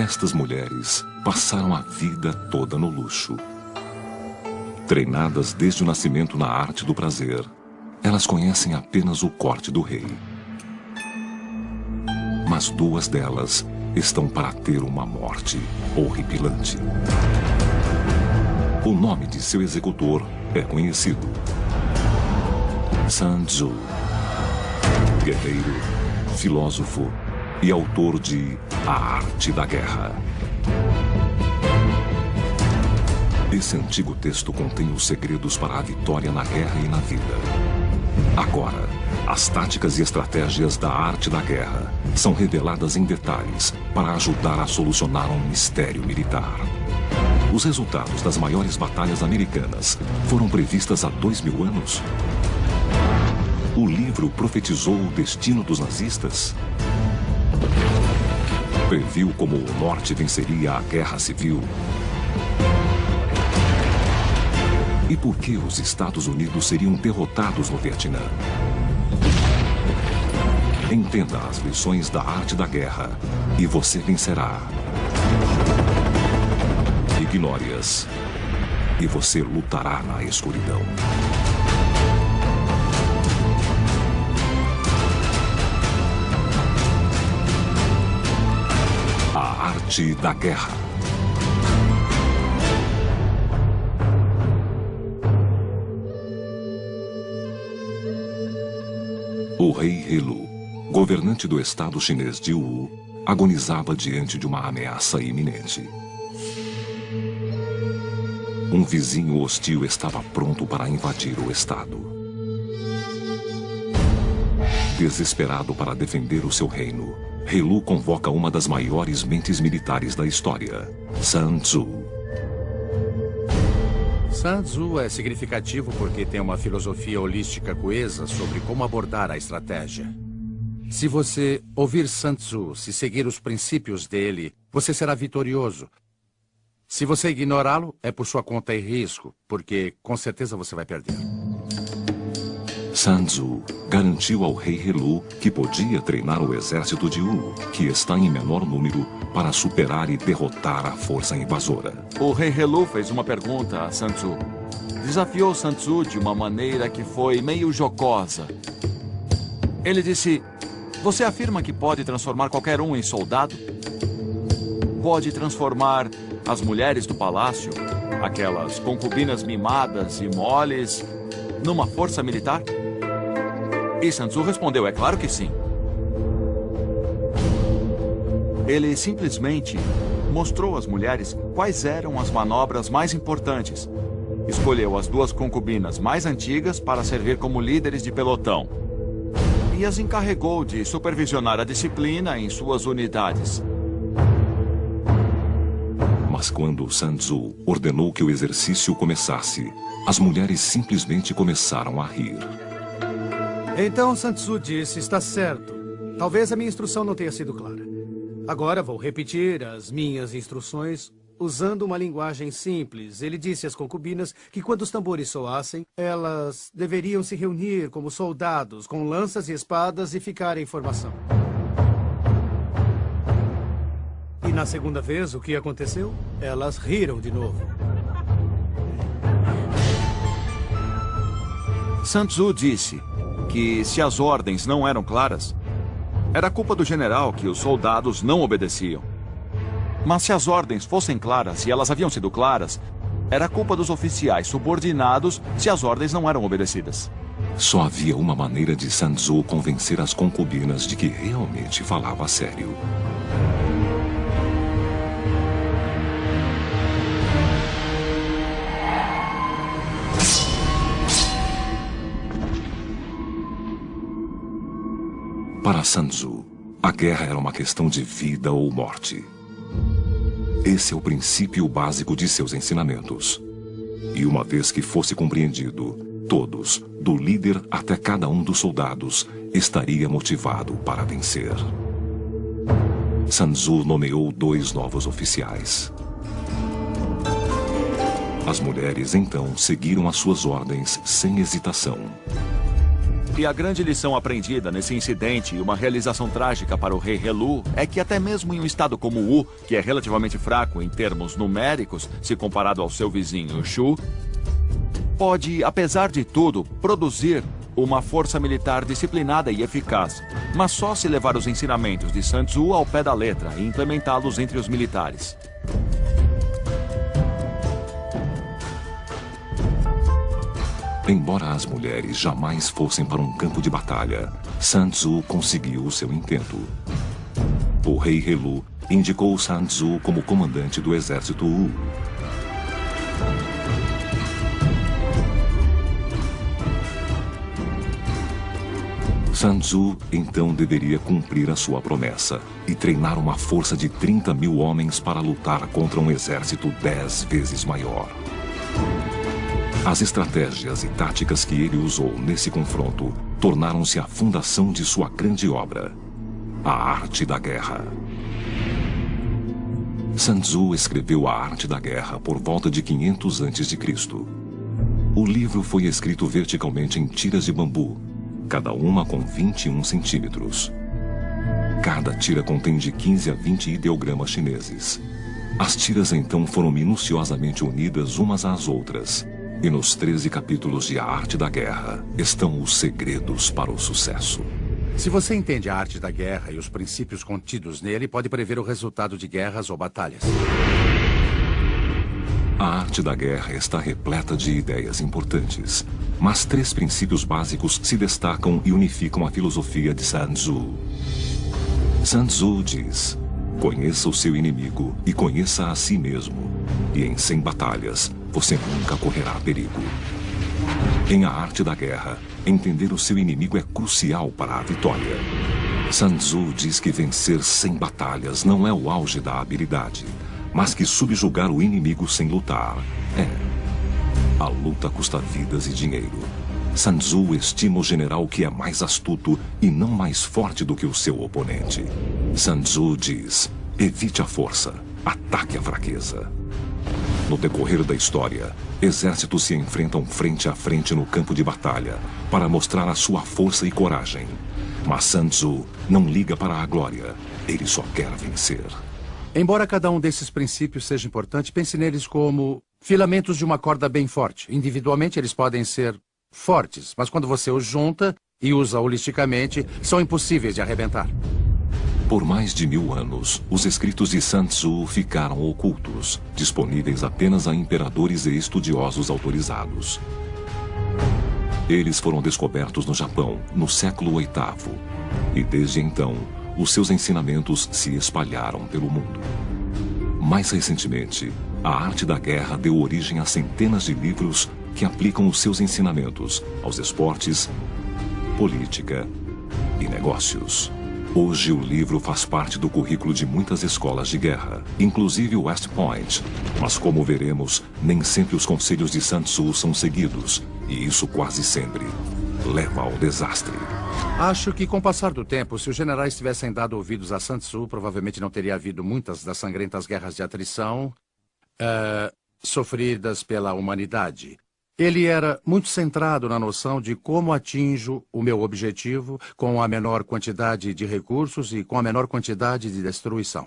Estas mulheres passaram a vida toda no luxo. Treinadas desde o nascimento na arte do prazer, elas conhecem apenas o corte do rei. Mas duas delas estão para ter uma morte horripilante. O nome de seu executor é conhecido: Sun Tzu, guerreiro, filósofo e autor de A Arte da Guerra. Esse antigo texto contém os segredos para a vitória na guerra e na vida. Agora, as táticas e estratégias da arte da guerra são reveladas em detalhes para ajudar a solucionar um mistério militar. Os resultados das maiores batalhas americanas foram previstas há 2000 anos? O livro profetizou o destino dos nazistas? Previu como o Norte venceria a Guerra Civil? E por que os Estados Unidos seriam derrotados no Vietnã? Entenda as lições da arte da guerra e você vencerá. Ignore-as e você lutará na escuridão. A Arte da Guerra. O rei Helu, governante do estado chinês de Wu, agonizava diante de uma ameaça iminente. Um vizinho hostil estava pronto para invadir o estado. Desesperado para defender o seu reino, Helu convoca uma das maiores mentes militares da história, Sun Tzu. Sun Tzu é significativo porque tem uma filosofia holística coesa sobre como abordar a estratégia. Se você ouvir Sun Tzu, se seguir os princípios dele, você será vitorioso. Se você ignorá-lo, é por sua conta e risco, porque com certeza você vai perder. Sun Tzu garantiu ao rei Helu que podia treinar o exército de Wu, que está em menor número, para superar e derrotar a força invasora. O rei Helu fez uma pergunta a Sun Tzu. Desafiou Sun Tzu de uma maneira que foi meio jocosa. Ele disse: "Você afirma que pode transformar qualquer um em soldado? Pode transformar as mulheres do palácio, aquelas concubinas mimadas e moles, numa força militar?" E Sun Tzu respondeu: "É claro que sim." Ele simplesmente mostrou às mulheres quais eram as manobras mais importantes. Escolheu as duas concubinas mais antigas para servir como líderes de pelotão. E as encarregou de supervisionar a disciplina em suas unidades. Mas quando Sun Tzu ordenou que o exercício começasse, as mulheres simplesmente começaram a rir. Então Sun Tzu disse: "Está certo. Talvez a minha instrução não tenha sido clara. Agora vou repetir as minhas instruções usando uma linguagem simples." Ele disse às concubinas que quando os tambores soassem, elas deveriam se reunir como soldados, com lanças e espadas, e ficar em formação. E na segunda vez, o que aconteceu? Elas riram de novo. Sun Tzu disse que se as ordens não eram claras, era culpa do general que os soldados não obedeciam. Mas se as ordens fossem claras e elas haviam sido claras, era culpa dos oficiais subordinados se as ordens não eram obedecidas. Só havia uma maneira de Sun Tzu convencer as concubinas de que realmente falava sério. Para Sun Tzu, a guerra era uma questão de vida ou morte. Esse é o princípio básico de seus ensinamentos. E uma vez que fosse compreendido, todos, do líder até cada um dos soldados, estaria motivado para vencer. Sun Tzu nomeou 2 novos oficiais. As mulheres, então, seguiram as suas ordens sem hesitação. E a grande lição aprendida nesse incidente e uma realização trágica para o rei Helu é que até mesmo em um estado como Wu, que é relativamente fraco em termos numéricos, se comparado ao seu vizinho Shu, pode, apesar de tudo, produzir uma força militar disciplinada e eficaz, mas só se levar os ensinamentos de Sun Tzu ao pé da letra e implementá-los entre os militares. Embora as mulheres jamais fossem para um campo de batalha, Sun Tzu conseguiu o seu intento. O rei Helu indicou Sun Tzu como comandante do exército Wu. Sun Tzu então deveria cumprir a sua promessa e treinar uma força de 30.000 homens para lutar contra um exército 10 vezes maior. As estratégias e táticas que ele usou nesse confronto tornaram-se a fundação de sua grande obra, A Arte da Guerra. Sun Tzu escreveu A Arte da Guerra por volta de 500 a.C. O livro foi escrito verticalmente em tiras de bambu, cada uma com 21 centímetros. Cada tira contém de 15 a 20 ideogramas chineses. As tiras então foram minuciosamente unidas umas às outras. E nos 13 capítulos de A Arte da Guerra estão os segredos para o sucesso. Se você entende a arte da guerra e os princípios contidos nele, pode prever o resultado de guerras ou batalhas. A Arte da Guerra está repleta de ideias importantes, mas 3 princípios básicos se destacam e unificam a filosofia de Sun Tzu. Sun Tzu diz: conheça o seu inimigo e conheça a si mesmo, e em 100 batalhas você nunca correrá perigo. Em A Arte da Guerra, entender o seu inimigo é crucial para a vitória. Sun Tzu diz que vencer 100 batalhas não é o auge da habilidade, mas que subjugar o inimigo sem lutar é. A luta custa vidas e dinheiro. Sun Tzu estima o general que é mais astuto e não mais forte do que o seu oponente. Sun Tzu diz: evite a força, ataque a fraqueza. No decorrer da história, exércitos se enfrentam frente a frente no campo de batalha para mostrar a sua força e coragem. Mas Sun Tzu não liga para a glória, ele só quer vencer. Embora cada um desses princípios seja importante, pense neles como filamentos de uma corda bem forte. Individualmente eles podem ser fortes, mas quando você os junta e usa holisticamente, são impossíveis de arrebentar. Por mais de 1000 anos, os escritos de Sun Tzu ficaram ocultos, disponíveis apenas a imperadores e estudiosos autorizados. Eles foram descobertos no Japão, no século VIII, e desde então, os seus ensinamentos se espalharam pelo mundo. Mais recentemente, a Arte da Guerra deu origem a centenas de livros que aplicam os seus ensinamentos aos esportes, política e negócios. Hoje o livro faz parte do currículo de muitas escolas de guerra, inclusive o West Point. Mas como veremos, nem sempre os conselhos de Sun Tzu são seguidos, e isso quase sempre leva ao desastre. Acho que com o passar do tempo, se os generais tivessem dado ouvidos a Sun Tzu, provavelmente não teria havido muitas das sangrentas guerras de atrição sofridas pela humanidade. Ele era muito centrado na noção de como atinjo o meu objetivo com a menor quantidade de recursos e com a menor quantidade de destruição.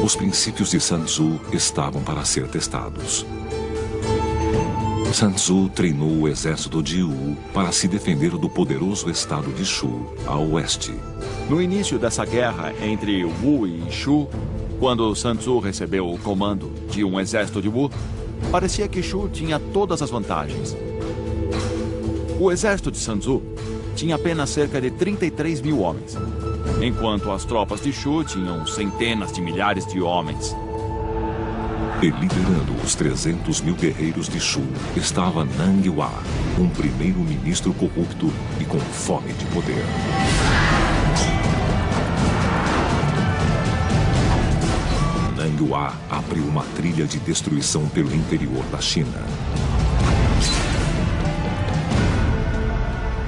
Os princípios de Sun Tzu estavam para ser testados. Sun Tzu treinou o exército de Wu para se defender do poderoso estado de Shu, a oeste. No início dessa guerra entre Wu e Shu, quando Sun Tzu recebeu o comando de um exército de Wu, parecia que Shu tinha todas as vantagens. O exército de Sun Tzu tinha apenas cerca de 33.000 homens, enquanto as tropas de Shu tinham centenas de milhares de homens. E liderando os 300.000 guerreiros de Shu estava Nang Hua, um primeiro-ministro corrupto e com fome de poder. Nang Hua abriu uma trilha de destruição pelo interior da China.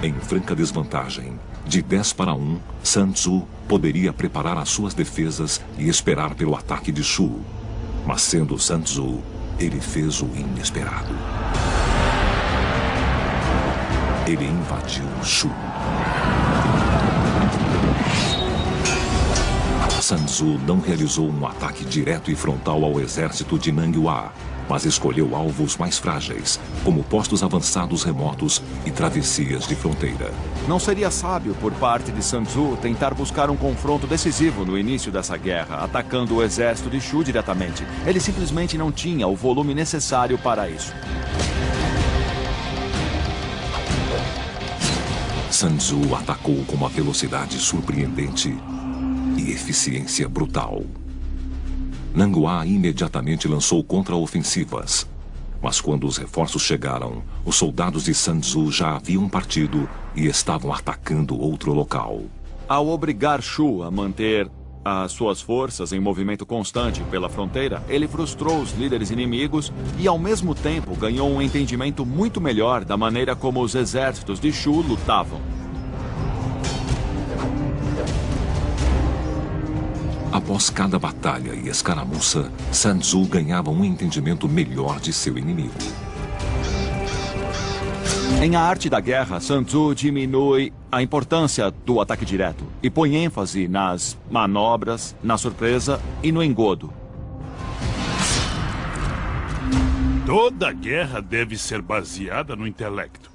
Em franca desvantagem, de 10 para 1, Sun Tzu poderia preparar as suas defesas e esperar pelo ataque de Shu. Mas sendo Sun Tzu, ele fez o inesperado. ele invadiu Shu. Sun Tzu não realizou um ataque direto e frontal ao exército de Nang Hua, mas escolheu alvos mais frágeis, como postos avançados remotos e travessias de fronteira. Não seria sábio por parte de Sun Tzu tentar buscar um confronto decisivo no início dessa guerra, atacando o exército de Shu diretamente. Ele simplesmente não tinha o volume necessário para isso. Sun Tzu atacou com uma velocidade surpreendente e eficiência brutal. Nang Hua imediatamente lançou contra-ofensivas. Mas quando os reforços chegaram, os soldados de Sun Tzu já haviam partido e estavam atacando outro local. Ao obrigar Shu a manter as suas forças em movimento constante pela fronteira, ele frustrou os líderes inimigos e, ao mesmo tempo, ganhou um entendimento muito melhor da maneira como os exércitos de Shu lutavam. Após cada batalha e escaramuça, Sun Tzu ganhava um entendimento melhor de seu inimigo. Em A Arte da Guerra, Sun Tzu diminui a importância do ataque direto e põe ênfase nas manobras, na surpresa e no engodo. Toda guerra deve ser baseada no intelecto.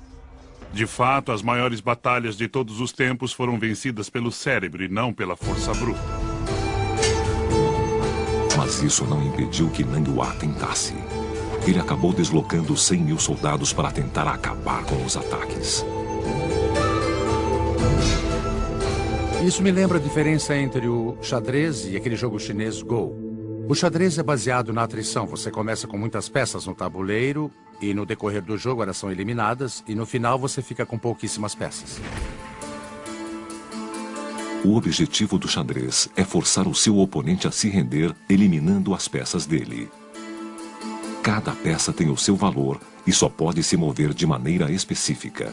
De fato, as maiores batalhas de todos os tempos foram vencidas pelo cérebro e não pela força bruta. Mas isso não impediu que Nang Hua tentasse. Ele acabou deslocando 100.000 soldados para tentar acabar com os ataques. Isso me lembra a diferença entre o xadrez e aquele jogo chinês Go. O xadrez é baseado na atrição. Você começa com muitas peças no tabuleiro e no decorrer do jogo elas são eliminadas e no final você fica com pouquíssimas peças. O objetivo do xadrez é forçar o seu oponente a se render, eliminando as peças dele. Cada peça tem o seu valor e só pode se mover de maneira específica.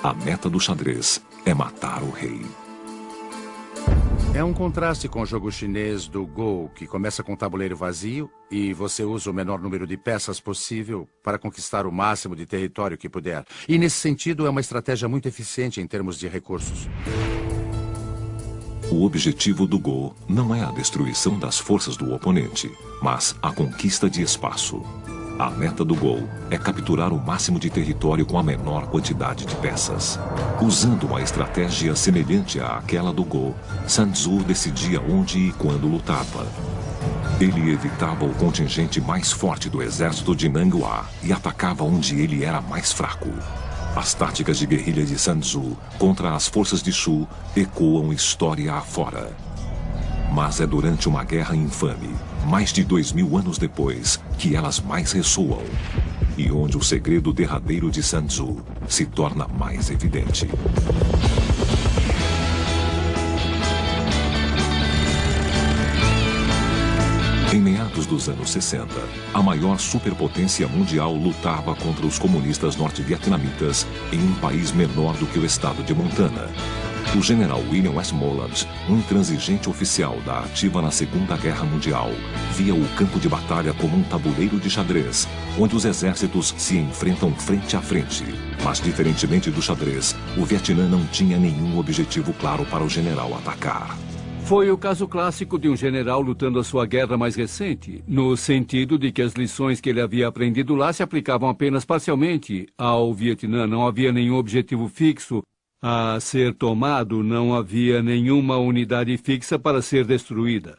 A meta do xadrez é matar o rei. É um contraste com o jogo chinês do Go, que começa com o tabuleiro vazio e você usa o menor número de peças possível para conquistar o máximo de território que puder. E nesse sentido é uma estratégia muito eficiente em termos de recursos. O objetivo do Go não é a destruição das forças do oponente, mas a conquista de espaço. A meta do Go é capturar o máximo de território com a menor quantidade de peças. Usando uma estratégia semelhante àquela do Go, Sun Tzu decidia onde e quando lutava. Ele evitava o contingente mais forte do exército de Nang Hua e atacava onde ele era mais fraco. As táticas de guerrilha de Sun Tzu contra as forças de Shu ecoam história afora. Mas é durante uma guerra infame, mais de 2000 anos depois, que elas mais ressoam. E onde o segredo derradeiro de Sun Tzu se torna mais evidente. Em meados dos anos 60, a maior superpotência mundial lutava contra os comunistas norte-vietnamitas em um país menor do que o estado de Montana. O general William Westmoreland, um intransigente oficial da ativa na Segunda Guerra Mundial, via o campo de batalha como um tabuleiro de xadrez, onde os exércitos se enfrentam frente a frente. Mas, diferentemente do xadrez, o Vietnã não tinha nenhum objetivo claro para o general atacar. Foi o caso clássico de um general lutando a sua guerra mais recente, no sentido de que as lições que ele havia aprendido lá se aplicavam apenas parcialmente ao Vietnã. Não havia nenhum objetivo fixo a ser tomado, não havia nenhuma unidade fixa para ser destruída.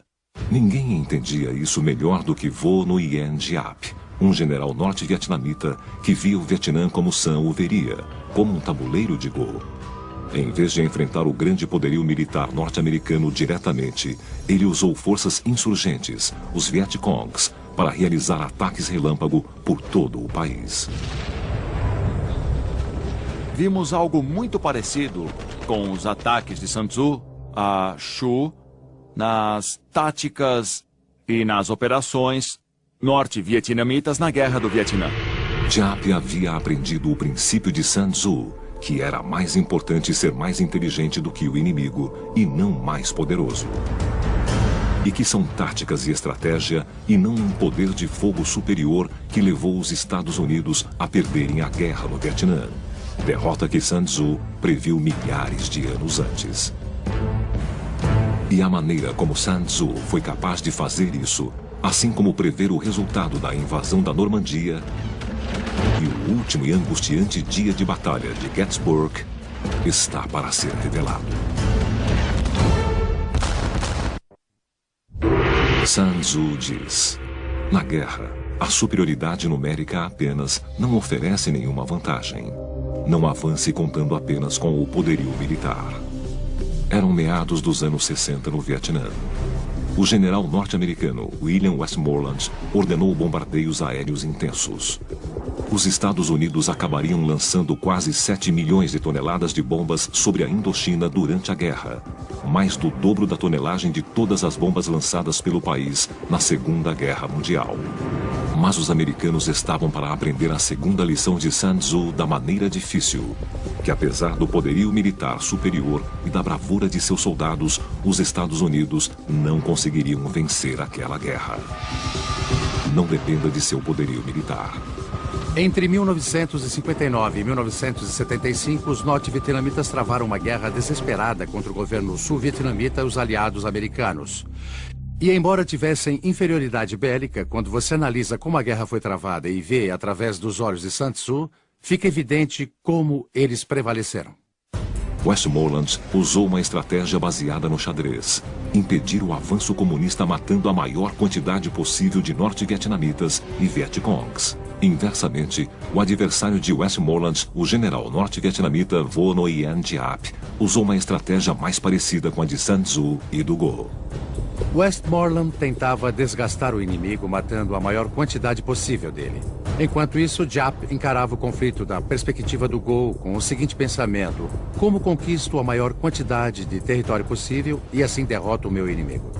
Ninguém entendia isso melhor do que Vo Nguyen Giap, um general norte-vietnamita que via o Vietnã como Sun o veria, como um tabuleiro de Go. Em vez de enfrentar o grande poderio militar norte-americano diretamente, ele usou forças insurgentes, os Vietcongs, para realizar ataques relâmpago por todo o país. Vimos algo muito parecido com os ataques de Sun Tzu a Shu nas táticas e nas operações norte-vietnamitas na Guerra do Vietnã. Giap havia aprendido o princípio de Sun Tzu, que era mais importante ser mais inteligente do que o inimigo e não mais poderoso. E que são táticas e estratégia e não um poder de fogo superior que levou os Estados Unidos a perderem a guerra no Vietnã. derrota que Sun Tzu previu milhares de anos antes. E a maneira como Sun Tzu foi capaz de fazer isso, assim como prever o resultado da invasão da Normandia e o último e angustiante dia de batalha de Gettysburg, está para ser revelado. Sun Tzu diz: na guerra, a superioridade numérica apenas não oferece nenhuma vantagem. Não avance contando apenas com o poderio militar. Eram meados dos anos 60 no Vietnã. O general norte-americano William Westmoreland ordenou bombardeios aéreos intensos. Os Estados Unidos acabariam lançando quase 7 milhões de toneladas de bombas sobre a Indochina durante a guerra, mais do dobro da tonelagem de todas as bombas lançadas pelo país na Segunda Guerra Mundial. Mas os americanos estavam para aprender a segunda lição de Sun Tzu da maneira difícil, que apesar do poderio militar superior e da bravura de seus soldados, os Estados Unidos não conseguiriam vencer aquela guerra. Não dependa de seu poderio militar. Entre 1959 e 1975, os norte-vietnamitas travaram uma guerra desesperada contra o governo sul-vietnamita e os aliados americanos. E embora tivessem inferioridade bélica, quando você analisa como a guerra foi travada e vê através dos olhos de Sun Tzu, fica evidente como eles prevaleceram. Westmoreland usou uma estratégia baseada no xadrez. Impedir o avanço comunista matando a maior quantidade possível de norte-vietnamitas e Vietcongs. Inversamente, o adversário de Westmoreland, o general norte-vietnamita Vo Nguyen Giap, usou uma estratégia mais parecida com a de Sun Tzu e do Go. Westmoreland tentava desgastar o inimigo matando a maior quantidade possível dele. Enquanto isso, Giap encarava o conflito da perspectiva do Go com o seguinte pensamento: como conquisto a maior quantidade de território possível e assim derroto o meu inimigo.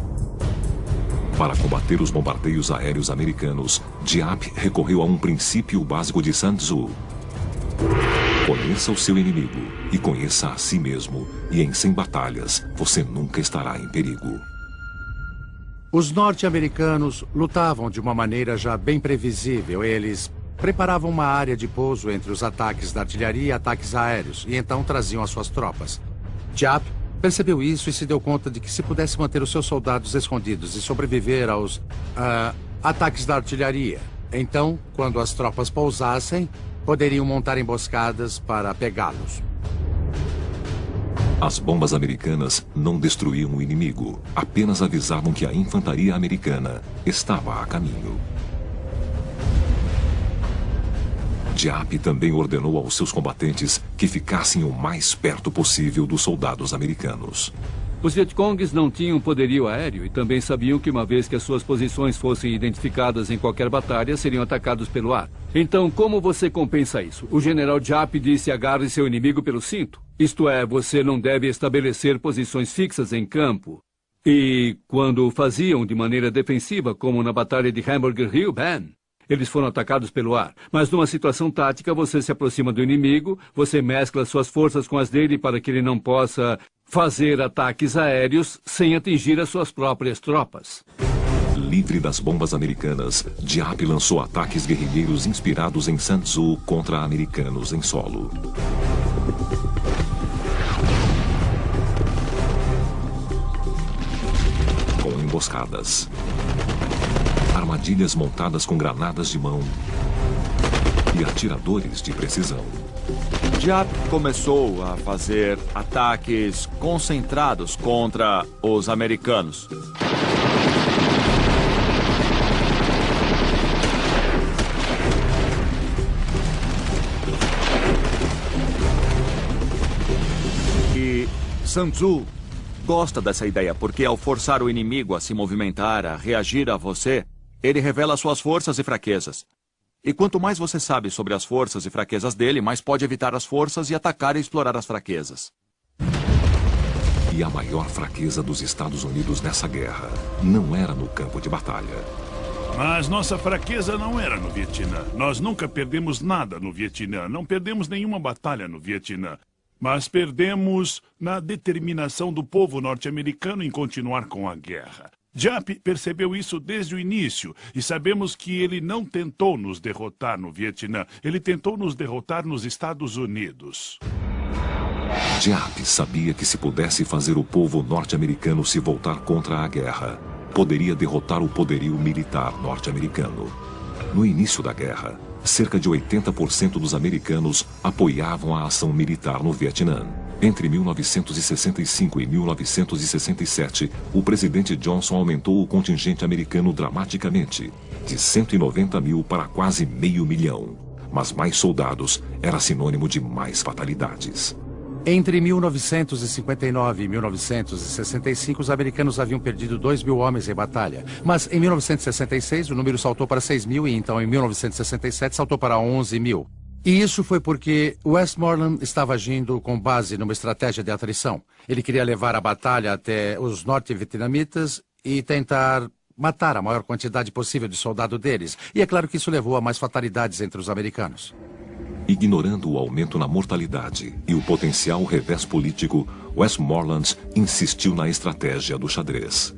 Para combater os bombardeios aéreos americanos, Giap recorreu a um princípio básico de Sun Tzu. Conheça o seu inimigo e conheça a si mesmo, e em 100 batalhas você nunca estará em perigo. Os norte-americanos lutavam de uma maneira já bem previsível. Eles preparavam uma área de pouso entre os ataques da artilharia e ataques aéreos, e então traziam as suas tropas. Giap percebeu isso e se deu conta de que se pudesse manter os seus soldados escondidos e sobreviver aos ataques da artilharia, então, quando as tropas pousassem, poderiam montar emboscadas para pegá-los. As bombas americanas não destruíam o inimigo, apenas avisavam que a infantaria americana estava a caminho. Giap também ordenou aos seus combatentes que ficassem o mais perto possível dos soldados americanos. Os Vietcongs não tinham poderio aéreo e também sabiam que uma vez que as suas posições fossem identificadas em qualquer batalha, seriam atacados pelo ar. Então, como você compensa isso? O general Giap disse: agarre seu inimigo pelo cinto. Isto é, você não deve estabelecer posições fixas em campo. E quando o faziam de maneira defensiva, como na batalha de Hamburger Hill, eles foram atacados pelo ar. Mas numa situação tática, você se aproxima do inimigo, você mescla suas forças com as dele para que ele não possa fazer ataques aéreos sem atingir as suas próprias tropas. Livre das bombas americanas, Giap lançou ataques guerrilheiros inspirados em Sun Tzu contra americanos em solo. Com emboscadas, armadilhas montadas com granadas de mão e atiradores de precisão. Giap começou a fazer ataques concentrados contra os americanos. E Sun Tzu gosta dessa ideia, porque ao forçar o inimigo a se movimentar, a reagir a você, ele revela suas forças e fraquezas. E quanto mais você sabe sobre as forças e fraquezas dele, mais pode evitar as forças e atacar e explorar as fraquezas. E a maior fraqueza dos Estados Unidos nessa guerra não era no campo de batalha. Mas nossa fraqueza não era no Vietnã. Nós nunca perdemos nada no Vietnã. Não perdemos nenhuma batalha no Vietnã. Mas perdemos na determinação do povo norte-americano em continuar com a guerra. Giap percebeu isso desde o início e sabemos que ele não tentou nos derrotar no Vietnã. Ele tentou nos derrotar nos Estados Unidos. Giap sabia que se pudesse fazer o povo norte-americano se voltar contra a guerra, poderia derrotar o poderio militar norte-americano. No início da guerra, cerca de 80% dos americanos apoiavam a ação militar no Vietnã. Entre 1965 e 1967, o presidente Johnson aumentou o contingente americano dramaticamente, de 190 mil para quase 500 mil. Mas mais soldados era sinônimo de mais fatalidades. Entre 1959 e 1965, os americanos haviam perdido 2.000 homens em batalha. Mas em 1966, o número saltou para 6.000 e então em 1967 saltou para 11.000. E isso foi porque Westmoreland estava agindo com base numa estratégia de atrição. Ele queria levar a batalha até os norte-vietnamitas e tentar matar a maior quantidade possível de soldados deles. E é claro que isso levou a mais fatalidades entre os americanos. Ignorando o aumento na mortalidade e o potencial revés político, Westmoreland insistiu na estratégia do xadrez.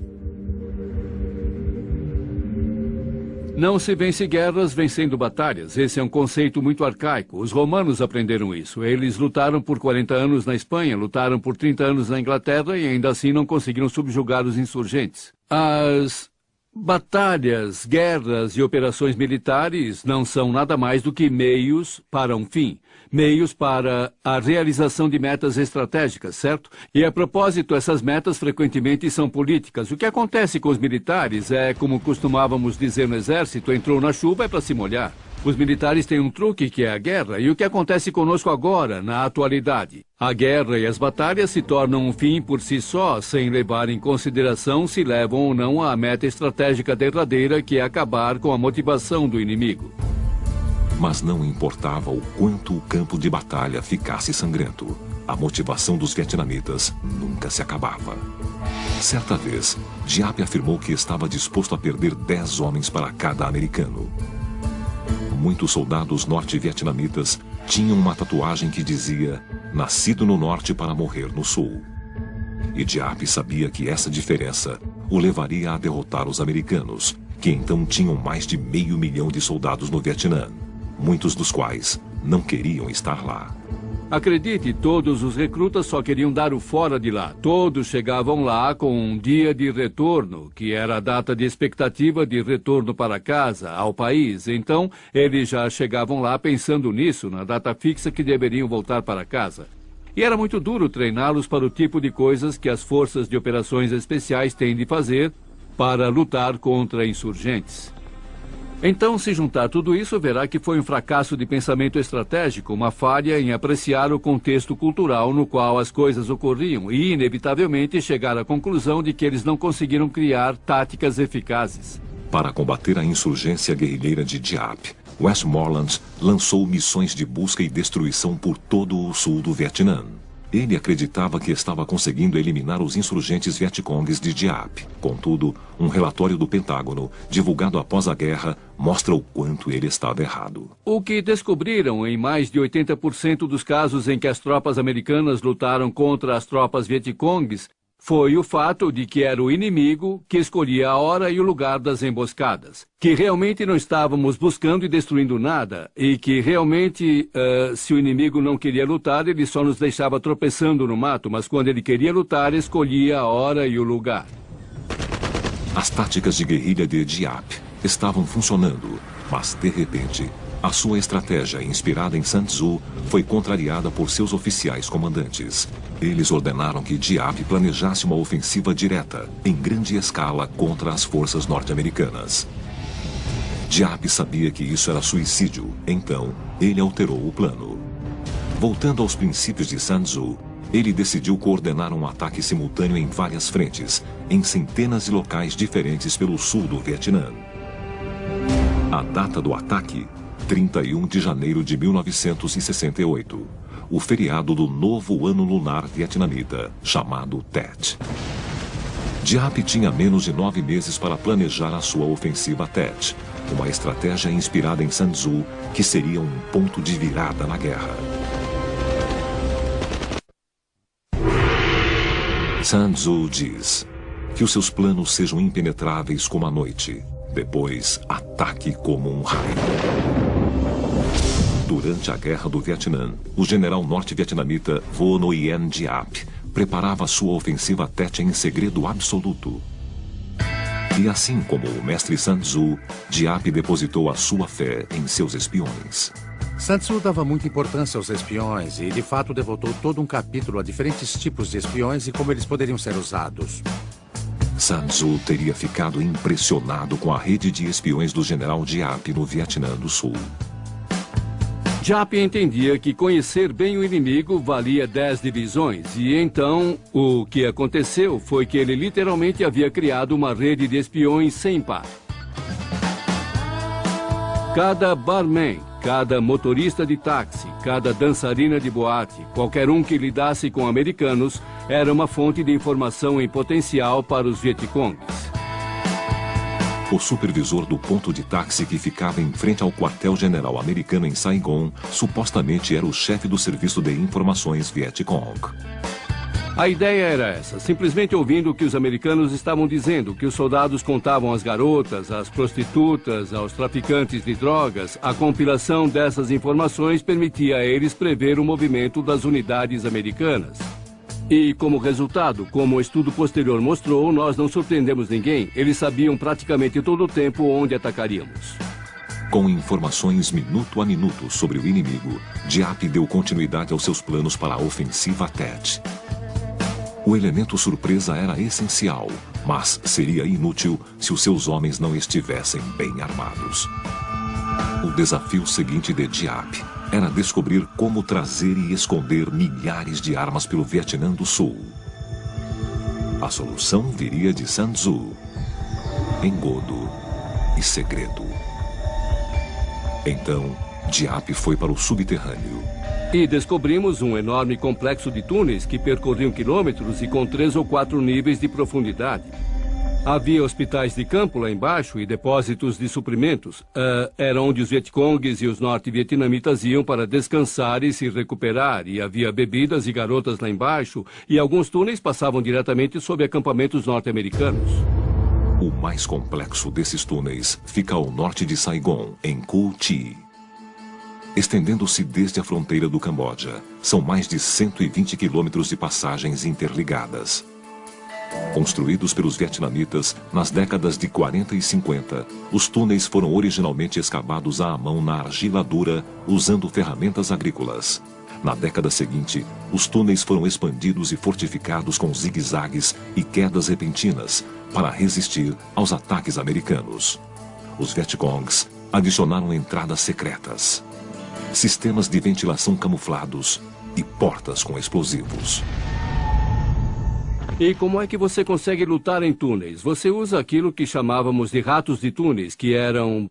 Não se vence guerras vencendo batalhas. Esse é um conceito muito arcaico. Os romanos aprenderam isso. Eles lutaram por 40 anos na Espanha, lutaram por 30 anos na Inglaterra e ainda assim não conseguiram subjugar os insurgentes. As batalhas, guerras e operações militares não são nada mais do que meios para um fim. Meios para a realização de metas estratégicas, certo? E a propósito, essas metas frequentemente são políticas. O que acontece com os militares é, como costumávamos dizer no exército, entrou na chuva é para se molhar. Os militares têm um truque que é a guerra, e o que acontece conosco agora, na atualidade? A guerra e as batalhas se tornam um fim por si só, sem levar em consideração se levam ou não à meta estratégica derradeira, que é acabar com a motivação do inimigo. Mas não importava o quanto o campo de batalha ficasse sangrento, a motivação dos vietnamitas nunca se acabava. Certa vez, Giap afirmou que estava disposto a perder 10 homens para cada americano. Muitos soldados norte-vietnamitas tinham uma tatuagem que dizia "Nascido no norte para morrer no sul". E Giap sabia que essa diferença o levaria a derrotar os americanos, que então tinham mais de 500 mil de soldados no Vietnã, muitos dos quais não queriam estar lá. Acredite, todos os recrutas só queriam dar o fora de lá. Todos chegavam lá com um dia de retorno, que era a data de expectativa de retorno para casa, ao país. Então, eles já chegavam lá pensando nisso, na data fixa que deveriam voltar para casa. E era muito duro treiná-los para o tipo de coisas que as forças de operações especiais têm de fazer para lutar contra insurgentes. Então, se juntar tudo isso, verá que foi um fracasso de pensamento estratégico, uma falha em apreciar o contexto cultural no qual as coisas ocorriam e, inevitavelmente, chegar à conclusão de que eles não conseguiram criar táticas eficazes. Para combater a insurgência guerrilheira de Giap, Westmoreland lançou missões de busca e destruição por todo o sul do Vietnã. Ele acreditava que estava conseguindo eliminar os insurgentes vietcongues de Giap. Contudo, um relatório do Pentágono, divulgado após a guerra, mostra o quanto ele estava errado. O que descobriram em mais de 80% dos casos em que as tropas americanas lutaram contra as tropas vietcongues foi o fato de que era o inimigo que escolhia a hora e o lugar das emboscadas. Que realmente não estávamos buscando e destruindo nada. E que realmente, se o inimigo não queria lutar, ele só nos deixava tropeçando no mato. Mas quando ele queria lutar, escolhia a hora e o lugar. As táticas de guerrilha de Giap estavam funcionando, mas de repente, a sua estratégia, inspirada em Sun Tzu, foi contrariada por seus oficiais comandantes. Eles ordenaram que Giap planejasse uma ofensiva direta, em grande escala, contra as forças norte-americanas. Giap sabia que isso era suicídio, então ele alterou o plano. Voltando aos princípios de Sun Tzu, ele decidiu coordenar um ataque simultâneo em várias frentes, em centenas de locais diferentes pelo sul do Vietnã. A data do ataque: 31 de janeiro de 1968, o feriado do novo ano lunar vietnamita, chamado Tet. Giap tinha menos de 9 meses para planejar a sua ofensiva Tet, uma estratégia inspirada em Sun Tzu que seria um ponto de virada na guerra. Sun Tzu diz: Que os seus planos sejam impenetráveis como a noite. Depois, ataque como um raio. Durante a Guerra do Vietnã, o general norte-vietnamita Vo Nguyen Giap preparava sua ofensiva Tet em segredo absoluto. E assim como o mestre Sun Tzu, Giap depositou a sua fé em seus espiões. Sun Tzu dava muita importância aos espiões e, de fato, devotou todo um capítulo a diferentes tipos de espiões e como eles poderiam ser usados. Sun Tzu teria ficado impressionado com a rede de espiões do general Giap no Vietnã do Sul. Giap entendia que conhecer bem o inimigo valia 10 divisões, e então o que aconteceu foi que ele literalmente havia criado uma rede de espiões sem par. Cada barman, cada motorista de táxi, cada dançarina de boate, qualquer um que lidasse com americanos, era uma fonte de informação em potencial para os Vietcongs. O supervisor do ponto de táxi que ficava em frente ao quartel-general americano em Saigon supostamente era o chefe do serviço de informações Vietcong. A ideia era essa, simplesmente ouvindo o que os americanos estavam dizendo, que os soldados contavam às garotas, às prostitutas, aos traficantes de drogas, a compilação dessas informações permitia a eles prever o movimento das unidades americanas. E, como resultado, como o estudo posterior mostrou, nós não surpreendemos ninguém. Eles sabiam praticamente todo o tempo onde atacaríamos. Com informações minuto a minuto sobre o inimigo, Giap deu continuidade aos seus planos para a ofensiva Tet. O elemento surpresa era essencial, mas seria inútil se os seus homens não estivessem bem armados. O desafio seguinte de Giap era descobrir como trazer e esconder milhares de armas pelo Vietnã do Sul. A solução viria de Sun Tzu: engodo e segredo. Então, Giap foi para o subterrâneo. E descobrimos um enorme complexo de túneis que percorriam quilômetros e com 3 ou 4 níveis de profundidade. Havia hospitais de campo lá embaixo e depósitos de suprimentos. Era onde os Vietcongs e os norte-vietnamitas iam para descansar e se recuperar. E havia bebidas e garotas lá embaixo. E alguns túneis passavam diretamente sob acampamentos norte-americanos. O mais complexo desses túneis fica ao norte de Saigon, em Cu Chi. Estendendo-se desde a fronteira do Camboja, são mais de 120 quilômetros de passagens interligadas. Construídos pelos vietnamitas nas décadas de 40 e 50, os túneis foram originalmente escavados à mão na argila dura, usando ferramentas agrícolas. Na década seguinte, os túneis foram expandidos e fortificados com zigue-zagues e quedas repentinas para resistir aos ataques americanos. Os Vietcongs adicionaram entradas secretas, sistemas de ventilação camuflados e portas com explosivos. E como é que você consegue lutar em túneis? Você usa aquilo que chamávamos de ratos de túneis, que eram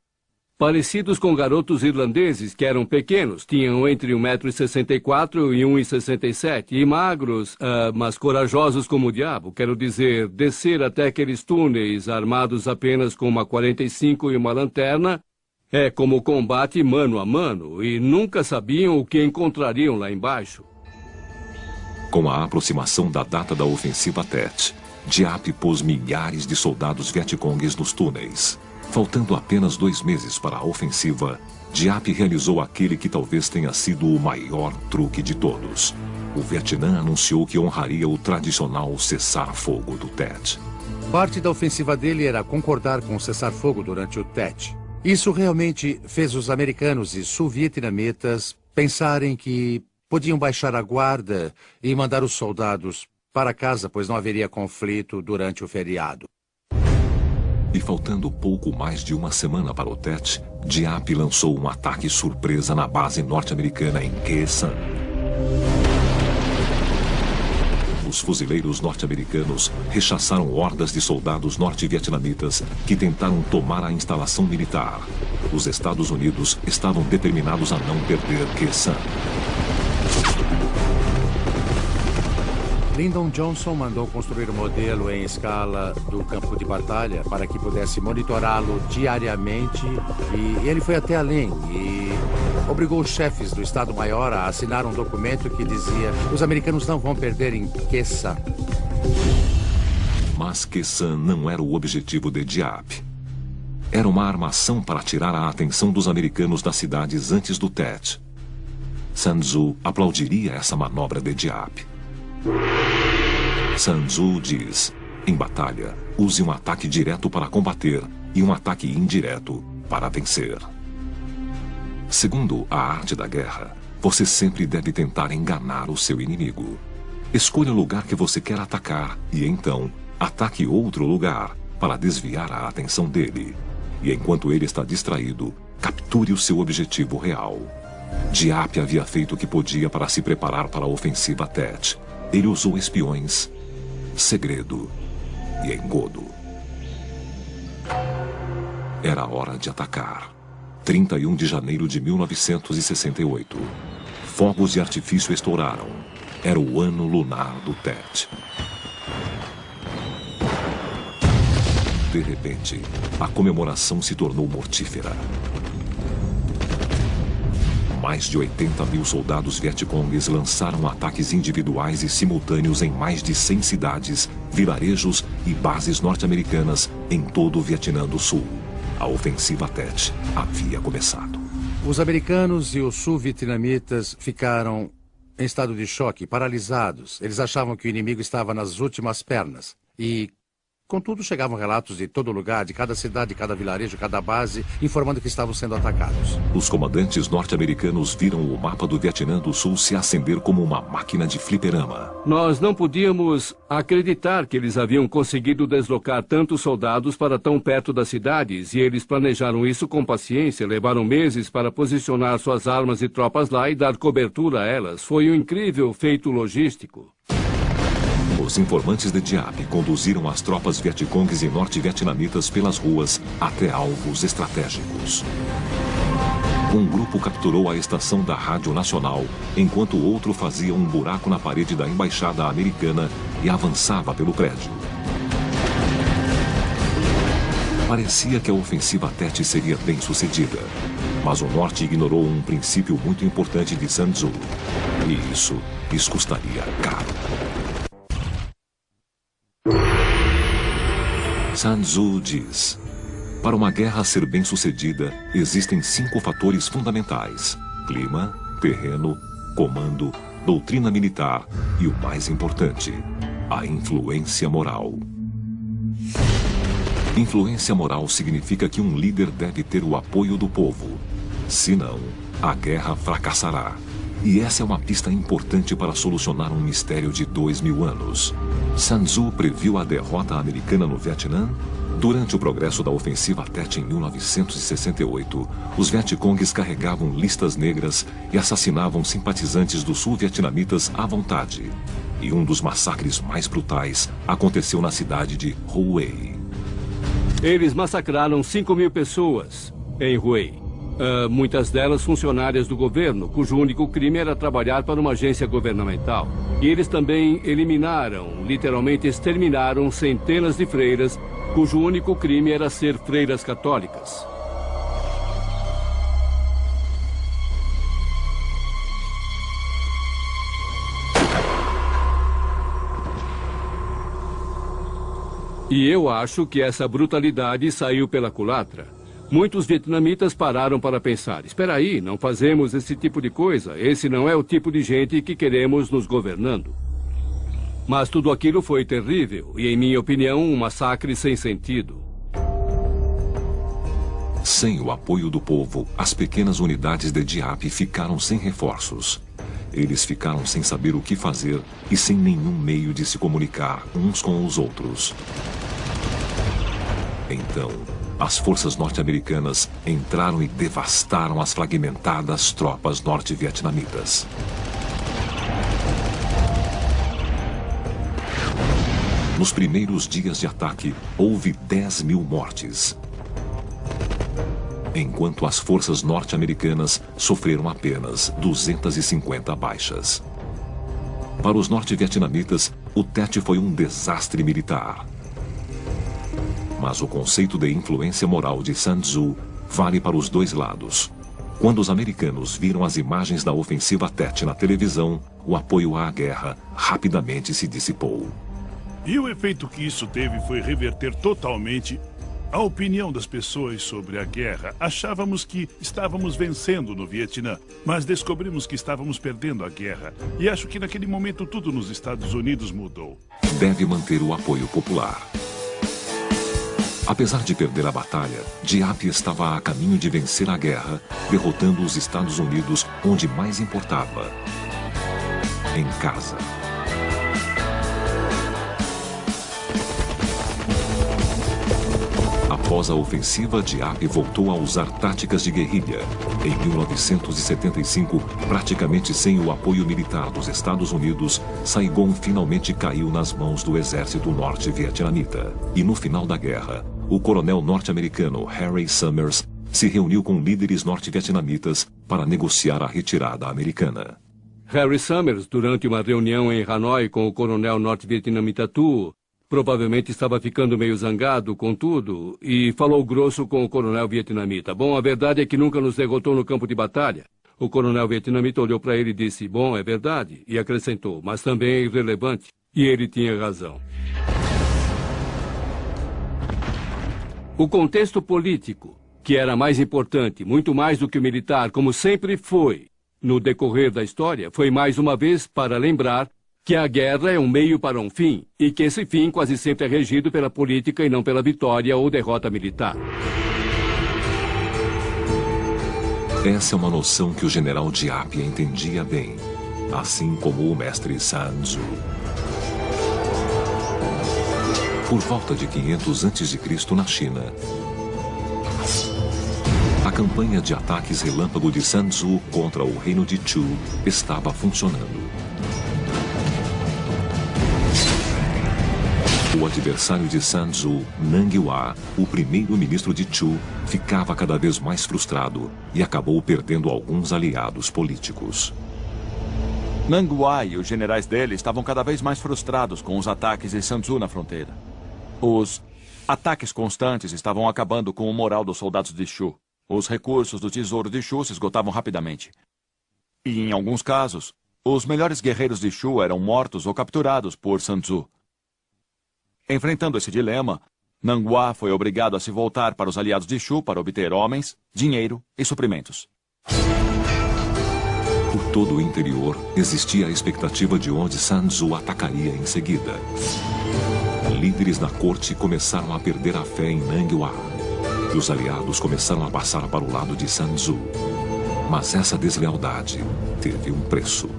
parecidos com garotos irlandeses, que eram pequenos, tinham entre 1,64 m e 1,67 m, e magros, mas corajosos como o diabo. Quero dizer, descer até aqueles túneis armados apenas com uma 45 e uma lanterna é como combate mano a mano, e nunca sabiam o que encontrariam lá embaixo. Com a aproximação da data da ofensiva Tet, Giap pôs milhares de soldados Vietcongues nos túneis. Faltando apenas 2 meses para a ofensiva, Giap realizou aquele que talvez tenha sido o maior truque de todos. O Vietnã anunciou que honraria o tradicional cessar-fogo do Tet. Parte da ofensiva dele era concordar com o cessar-fogo durante o Tet. Isso realmente fez os americanos e sul-vietnamitas pensarem que podiam baixar a guarda e mandar os soldados para casa, pois não haveria conflito durante o feriado. E faltando pouco mais de uma semana para o Tet, Giap lançou um ataque surpresa na base norte-americana em Khe Sanh. Os fuzileiros norte-americanos rechaçaram hordas de soldados norte-vietnamitas que tentaram tomar a instalação militar. Os Estados Unidos estavam determinados a não perder Khe Sanh. Lyndon Johnson mandou construir um modelo em escala do campo de batalha para que pudesse monitorá-lo diariamente, e ele foi até além e obrigou os chefes do Estado-Maior a assinar um documento que dizia: os americanos não vão perder em Khe Sanh. Mas Kesan não era o objetivo de Diap. Era uma armação para tirar a atenção dos americanos das cidades antes do Tet. Sun Tzu aplaudiria essa manobra de Diap. Sun Tzu diz: em batalha, use um ataque direto para combater e um ataque indireto para vencer. Segundo a arte da guerra, você sempre deve tentar enganar o seu inimigo. Escolha o lugar que você quer atacar e então ataque outro lugar para desviar a atenção dele. E enquanto ele está distraído, capture o seu objetivo real. Diap havia feito o que podia para se preparar para a ofensiva Tet. Ele usou espiões, segredo e engodo. Era hora de atacar. 31 de janeiro de 1968. Fogos de artifício estouraram. Era o ano lunar do Tet. De repente, a comemoração se tornou mortífera. Mais de 80 mil soldados vietcongues lançaram ataques individuais e simultâneos em mais de 100 cidades, vilarejos e bases norte-americanas em todo o Vietnã do Sul. A ofensiva Tet havia começado. Os americanos e os sul-vietnamitas ficaram em estado de choque, paralisados. Eles achavam que o inimigo estava nas últimas pernas. E, contudo, chegavam relatos de todo lugar, de cada cidade, de cada vilarejo, cada base, informando que estavam sendo atacados. Os comandantes norte-americanos viram o mapa do Vietnã do Sul se acender como uma máquina de fliperama. Nós não podíamos acreditar que eles haviam conseguido deslocar tantos soldados para tão perto das cidades, e eles planejaram isso com paciência, levaram meses para posicionar suas armas e tropas lá e dar cobertura a elas. Foi um incrível feito logístico. Os informantes de Diap conduziram as tropas vietcongues e norte-vietnamitas pelas ruas até alvos estratégicos. Um grupo capturou a estação da Rádio Nacional, enquanto o outro fazia um buraco na parede da embaixada americana e avançava pelo prédio. Parecia que a ofensiva Tet seria bem sucedida, mas o norte ignorou um princípio muito importante de Sun Tzu, e isso lhes custaria caro. Sun Tzu diz: para uma guerra ser bem-sucedida, existem 5 fatores fundamentais: clima, terreno, comando, doutrina militar e o mais importante, a influência moral. Influência moral significa que um líder deve ter o apoio do povo. Senão, a guerra fracassará. E essa é uma pista importante para solucionar um mistério de 2000 anos. Sun Tzu previu a derrota americana no Vietnã? Durante o progresso da ofensiva Tet em 1968, os vietcongues carregavam listas negras e assassinavam simpatizantes dos sul-vietnamitas à vontade. E um dos massacres mais brutais aconteceu na cidade de Hue. Eles massacraram 5.000 pessoas em Hue. Muitas delas funcionárias do governo, cujo único crime era trabalhar para uma agência governamental. E eles também eliminaram, literalmente exterminaram, centenas de freiras, cujo único crime era ser freiras católicas. E eu acho que essa brutalidade saiu pela culatra. Muitos vietnamitas pararam para pensar: espera aí, não fazemos esse tipo de coisa. Esse não é o tipo de gente que queremos nos governando. Mas tudo aquilo foi terrível e, em minha opinião, um massacre sem sentido. Sem o apoio do povo, as pequenas unidades de Diap ficaram sem reforços. Eles ficaram sem saber o que fazer e sem nenhum meio de se comunicar uns com os outros. Então, as forças norte-americanas entraram e devastaram as fragmentadas tropas norte-vietnamitas. Nos primeiros dias de ataque, houve 10.000 mortes, enquanto as forças norte-americanas sofreram apenas 250 baixas. Para os norte-vietnamitas, o Tet foi um desastre militar. Mas o conceito de influência moral de Sun Tzu vale para os dois lados. Quando os americanos viram as imagens da ofensiva Tet na televisão, o apoio à guerra rapidamente se dissipou. E o efeito que isso teve foi reverter totalmente a opinião das pessoas sobre a guerra. Achávamos que estávamos vencendo no Vietnã, mas descobrimos que estávamos perdendo a guerra. E acho que naquele momento tudo nos Estados Unidos mudou. Deve manter o apoio popular. Apesar de perder a batalha, Diap estava a caminho de vencer a guerra, derrotando os Estados Unidos onde mais importava: em casa. Após a ofensiva, Diap voltou a usar táticas de guerrilha. Em 1975, praticamente sem o apoio militar dos Estados Unidos, Saigon finalmente caiu nas mãos do exército norte-vietnamita. E no final da guerra, o coronel norte-americano Harry Summers se reuniu com líderes norte-vietnamitas para negociar a retirada americana. Harry Summers, durante uma reunião em Hanoi com o coronel norte-vietnamita Tu, provavelmente estava ficando meio zangado com tudo e falou grosso com o coronel vietnamita. Bom, a verdade é que nunca nos derrotou no campo de batalha. O coronel vietnamita olhou para ele e disse, bom, é verdade, e acrescentou, mas também é irrelevante. E ele tinha razão. O contexto político, que era mais importante, muito mais do que o militar, como sempre foi, no decorrer da história, foi mais uma vez para lembrar que a guerra é um meio para um fim, e que esse fim quase sempre é regido pela política e não pela vitória ou derrota militar. Essa é uma noção que o general Diap entendia bem, assim como o mestre Sun Tzu. Por volta de 500 a.C. na China, a campanha de ataques relâmpago de Sun Tzu contra o reino de Chu estava funcionando. O adversário de Sun Tzu, Nang Hua, o primeiro-ministro de Chu, ficava cada vez mais frustrado e acabou perdendo alguns aliados políticos. Nang Hua e os generais dele estavam cada vez mais frustrados com os ataques de Sun Tzu na fronteira. Os ataques constantes estavam acabando com o moral dos soldados de Chu. Os recursos do tesouro de Chu se esgotavam rapidamente. E, em alguns casos, os melhores guerreiros de Chu eram mortos ou capturados por Sun Tzu. Enfrentando esse dilema, Nang Hua foi obrigado a se voltar para os aliados de Chu para obter homens, dinheiro e suprimentos. Por todo o interior, existia a expectativa de onde Sun Tzu atacaria em seguida. Líderes da corte começaram a perder a fé em Nang Hua. E os aliados começaram a passar para o lado de Sun Tzu. Mas essa deslealdade teve um preço.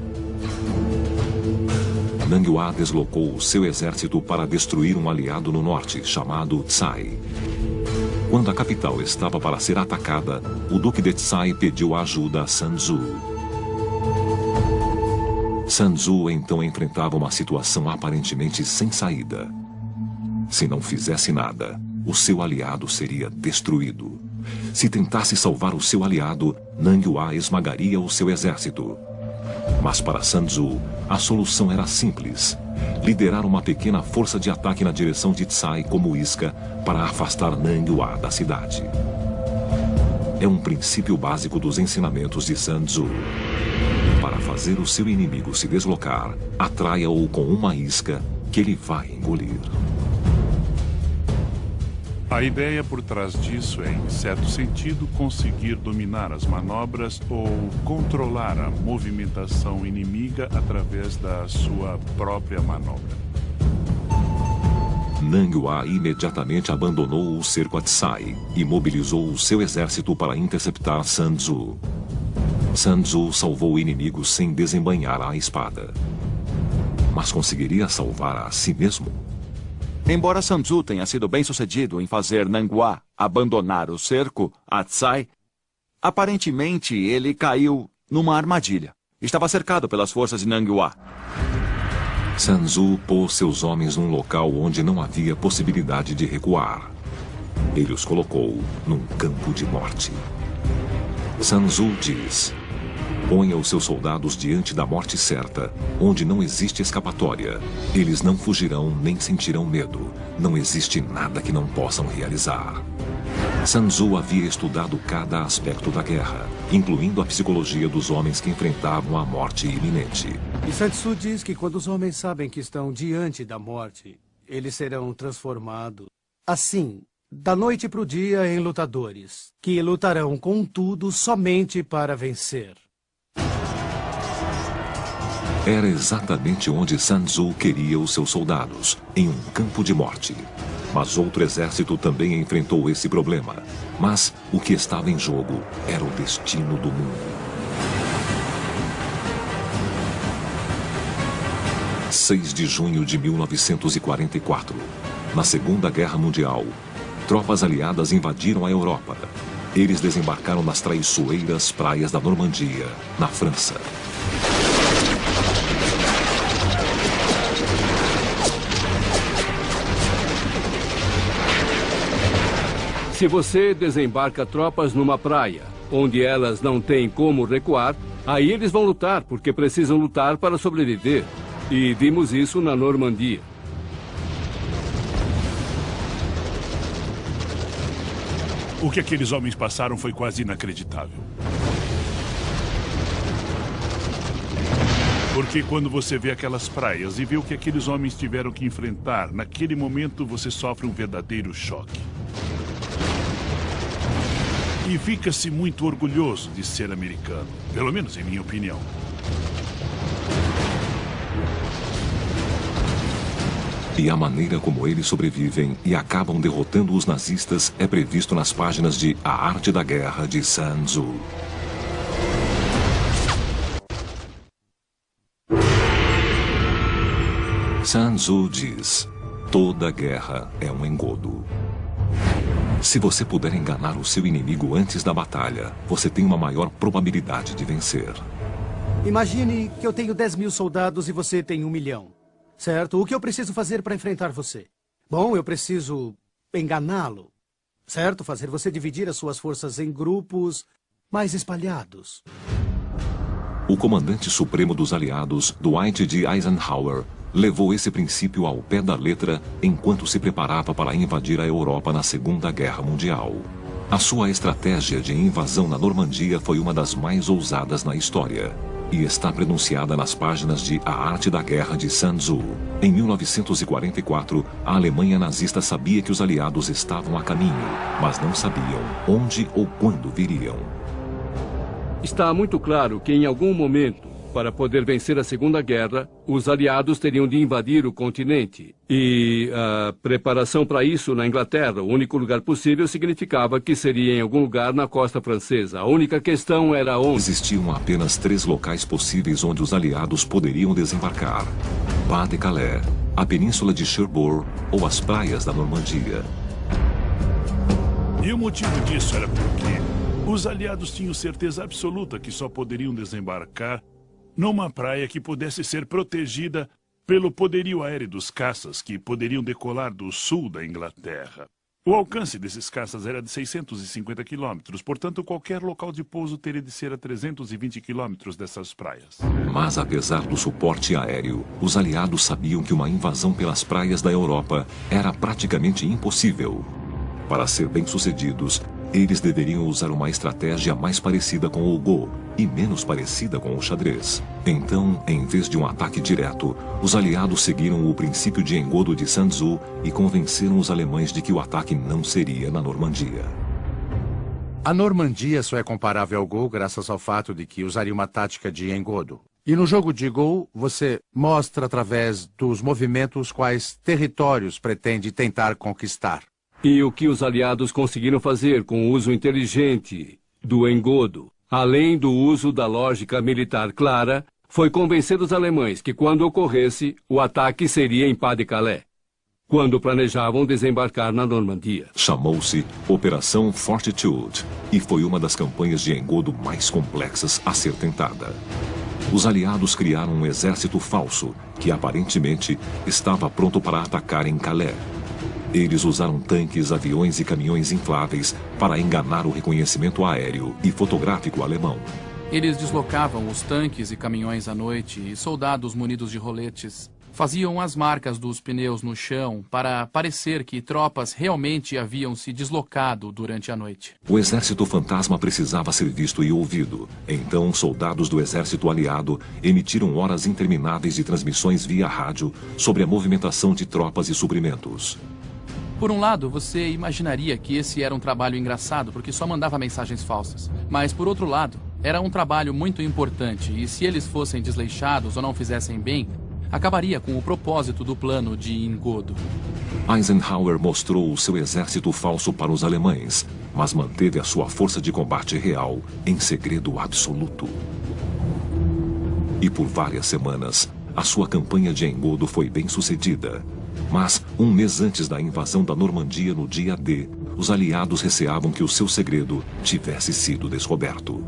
Nang Hua deslocou o seu exército para destruir um aliado no norte, chamado Tsai. Quando a capital estava para ser atacada, o duque de Tsai pediu ajuda a Sun Tzu. Sun Tzu então enfrentava uma situação aparentemente sem saída. Se não fizesse nada, o seu aliado seria destruído. Se tentasse salvar o seu aliado, Nang Hua esmagaria o seu exército. Mas para Sun Tzu, a solução era simples: liderar uma pequena força de ataque na direção de Tsai como isca para afastar Nang Hua da cidade. É um princípio básico dos ensinamentos de Sun Tzu. Para fazer o seu inimigo se deslocar, atraia-o com uma isca que ele vai engolir. A ideia por trás disso é, em certo sentido, conseguir dominar as manobras ou controlar a movimentação inimiga através da sua própria manobra. Nang Hua imediatamente abandonou o cerco a Tsai e mobilizou o seu exército para interceptar Sun Tzu. Sun Tzu salvou o inimigo sem desembainhar a espada. Mas conseguiria salvar a si mesmo? Embora Sun Tzu tenha sido bem-sucedido em fazer Nang Hua abandonar o cerco a Tsai, aparentemente ele caiu numa armadilha. Estava cercado pelas forças de Nang Hua. Sun Tzu pôs seus homens num local onde não havia possibilidade de recuar. Ele os colocou num campo de morte. Sun Tzu diz: ponha os seus soldados diante da morte certa, onde não existe escapatória. Eles não fugirão nem sentirão medo. Não existe nada que não possam realizar. Sun Tzu havia estudado cada aspecto da guerra, incluindo a psicologia dos homens que enfrentavam a morte iminente. E Sun Tzu diz que quando os homens sabem que estão diante da morte, eles serão transformados, assim, da noite para o dia, em lutadores, que lutarão com tudo somente para vencer. Era exatamente onde Sun Tzu queria os seus soldados, em um campo de morte. Mas outro exército também enfrentou esse problema. Mas o que estava em jogo era o destino do mundo. 6 de junho de 1944. Na Segunda Guerra Mundial, tropas aliadas invadiram a Europa. Eles desembarcaram nas traiçoeiras praias da Normandia, na França. Se você desembarca tropas numa praia, onde elas não têm como recuar, aí eles vão lutar, porque precisam lutar para sobreviver. E vimos isso na Normandia. O que aqueles homens passaram foi quase inacreditável. Porque quando você vê aquelas praias e vê o que aqueles homens tiveram que enfrentar, naquele momento você sofre um verdadeiro choque. E fica-se muito orgulhoso de ser americano, pelo menos em minha opinião. E a maneira como eles sobrevivem e acabam derrotando os nazistas é previsto nas páginas de A Arte da Guerra, de Sun Tzu. Sun Tzu diz: toda guerra é um engodo. Se você puder enganar o seu inimigo antes da batalha, você tem uma maior probabilidade de vencer. Imagine que eu tenho 10 mil soldados e você tem 1 milhão. Certo? O que eu preciso fazer para enfrentar você? Bom, eu preciso enganá-lo. Certo? Fazer você dividir as suas forças em grupos mais espalhados. O comandante supremo dos aliados, Dwight D. Eisenhower, levou esse princípio ao pé da letra enquanto se preparava para invadir a Europa na Segunda Guerra Mundial. A sua estratégia de invasão na Normandia foi uma das mais ousadas na história e está pronunciada nas páginas de A Arte da Guerra, de Sun Tzu. Em 1944, a Alemanha nazista sabia que os aliados estavam a caminho, mas não sabiam onde ou quando viriam. Está muito claro que em algum momento, para poder vencer a Segunda Guerra, os aliados teriam de invadir o continente. E a preparação para isso na Inglaterra, o único lugar possível, significava que seria em algum lugar na costa francesa. A única questão era onde. Existiam apenas 3 locais possíveis onde os aliados poderiam desembarcar: Pas-de-Calais, a península de Cherbourg ou as praias da Normandia. E o motivo disso era porque os aliados tinham certeza absoluta que só poderiam desembarcar numa praia que pudesse ser protegida pelo poderio aéreo dos caças que poderiam decolar do sul da Inglaterra. O alcance desses caças era de 650 quilômetros, portanto qualquer local de pouso teria de ser a 320 quilômetros dessas praias. Mas apesar do suporte aéreo, os aliados sabiam que uma invasão pelas praias da Europa era praticamente impossível. Para ser bem-sucedidos, eles deveriam usar uma estratégia mais parecida com o Go e menos parecida com o xadrez. Então, em vez de um ataque direto, os aliados seguiram o princípio de engodo de Sun Tzu e convenceram os alemães de que o ataque não seria na Normandia. A Normandia só é comparável ao Go graças ao fato de que usaria uma tática de engodo. E no jogo de Go, você mostra através dos movimentos quais territórios pretende tentar conquistar. E o que os aliados conseguiram fazer com o uso inteligente do engodo, além do uso da lógica militar clara, foi convencer os alemães que quando ocorresse, o ataque seria em Pas-de-Calais, quando planejavam desembarcar na Normandia. Chamou-se Operação Fortitude e foi uma das campanhas de engodo mais complexas a ser tentada. Os aliados criaram um exército falso que aparentemente estava pronto para atacar em Calais. Eles usaram tanques, aviões e caminhões infláveis para enganar o reconhecimento aéreo e fotográfico alemão. Eles deslocavam os tanques e caminhões à noite e soldados munidos de roletes faziam as marcas dos pneus no chão para parecer que tropas realmente haviam se deslocado durante a noite. O exército fantasma precisava ser visto e ouvido. Então, soldados do exército aliado emitiram horas intermináveis de transmissões via rádio sobre a movimentação de tropas e suprimentos. Por um lado, você imaginaria que esse era um trabalho engraçado porque só mandava mensagens falsas. Mas, por outro lado, era um trabalho muito importante e se eles fossem desleixados ou não fizessem bem, acabaria com o propósito do plano de Engodo. Eisenhower mostrou o seu exército falso para os alemães, mas manteve a sua força de combate real em segredo absoluto. E por várias semanas, a sua campanha de Engodo foi bem sucedida. Mas, um mês antes da invasão da Normandia no dia D, os aliados receavam que o seu segredo tivesse sido descoberto.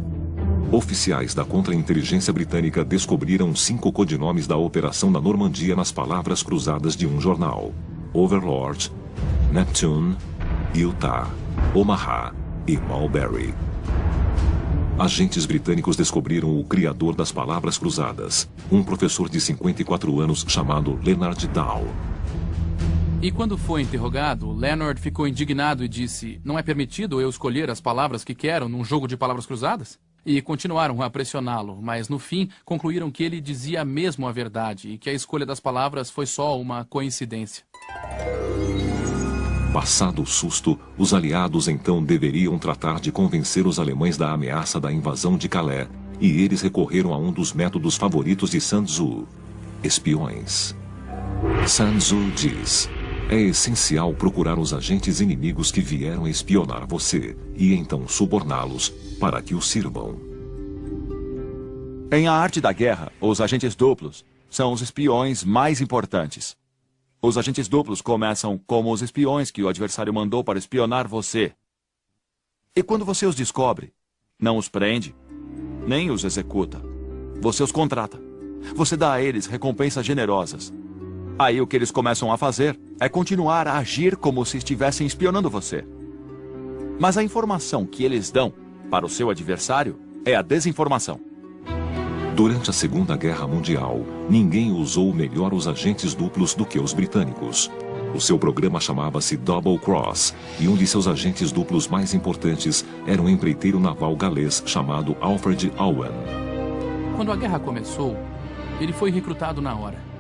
Oficiais da contra-inteligência britânica descobriram 5 codinomes da operação da Normandia nas palavras cruzadas de um jornal: Overlord, Neptune, Utah, Omaha e Mulberry. Agentes britânicos descobriram o criador das palavras cruzadas, um professor de 54 anos chamado Leonard Dow. E quando foi interrogado, Leonard ficou indignado e disse: "Não é permitido eu escolher as palavras que quero num jogo de palavras cruzadas?" E continuaram a pressioná-lo, mas no fim concluíram que ele dizia mesmo a verdade e que a escolha das palavras foi só uma coincidência. Passado o susto, os aliados então deveriam tratar de convencer os alemães da ameaça da invasão de Calais, e eles recorreram a um dos métodos favoritos de Sun Tzu: espiões. Sun Tzu diz: é essencial procurar os agentes inimigos que vieram espionar você e então suborná-los para que o sirvam. Em A Arte da Guerra, os agentes duplos são os espiões mais importantes. Os agentes duplos começam como os espiões que o adversário mandou para espionar você. E quando você os descobre, não os prende, nem os executa. Você os contrata. Você dá a eles recompensas generosas. Aí o que eles começam a fazer é continuar a agir como se estivessem espionando você. Mas a informação que eles dão para o seu adversário é a desinformação. Durante a Segunda Guerra Mundial, ninguém usou melhor os agentes duplos do que os britânicos. O seu programa chamava-se Double Cross, e um de seus agentes duplos mais importantes era um empreiteiro naval galês chamado Alfred Owen. Quando a guerra começou, ele foi recrutado na hora.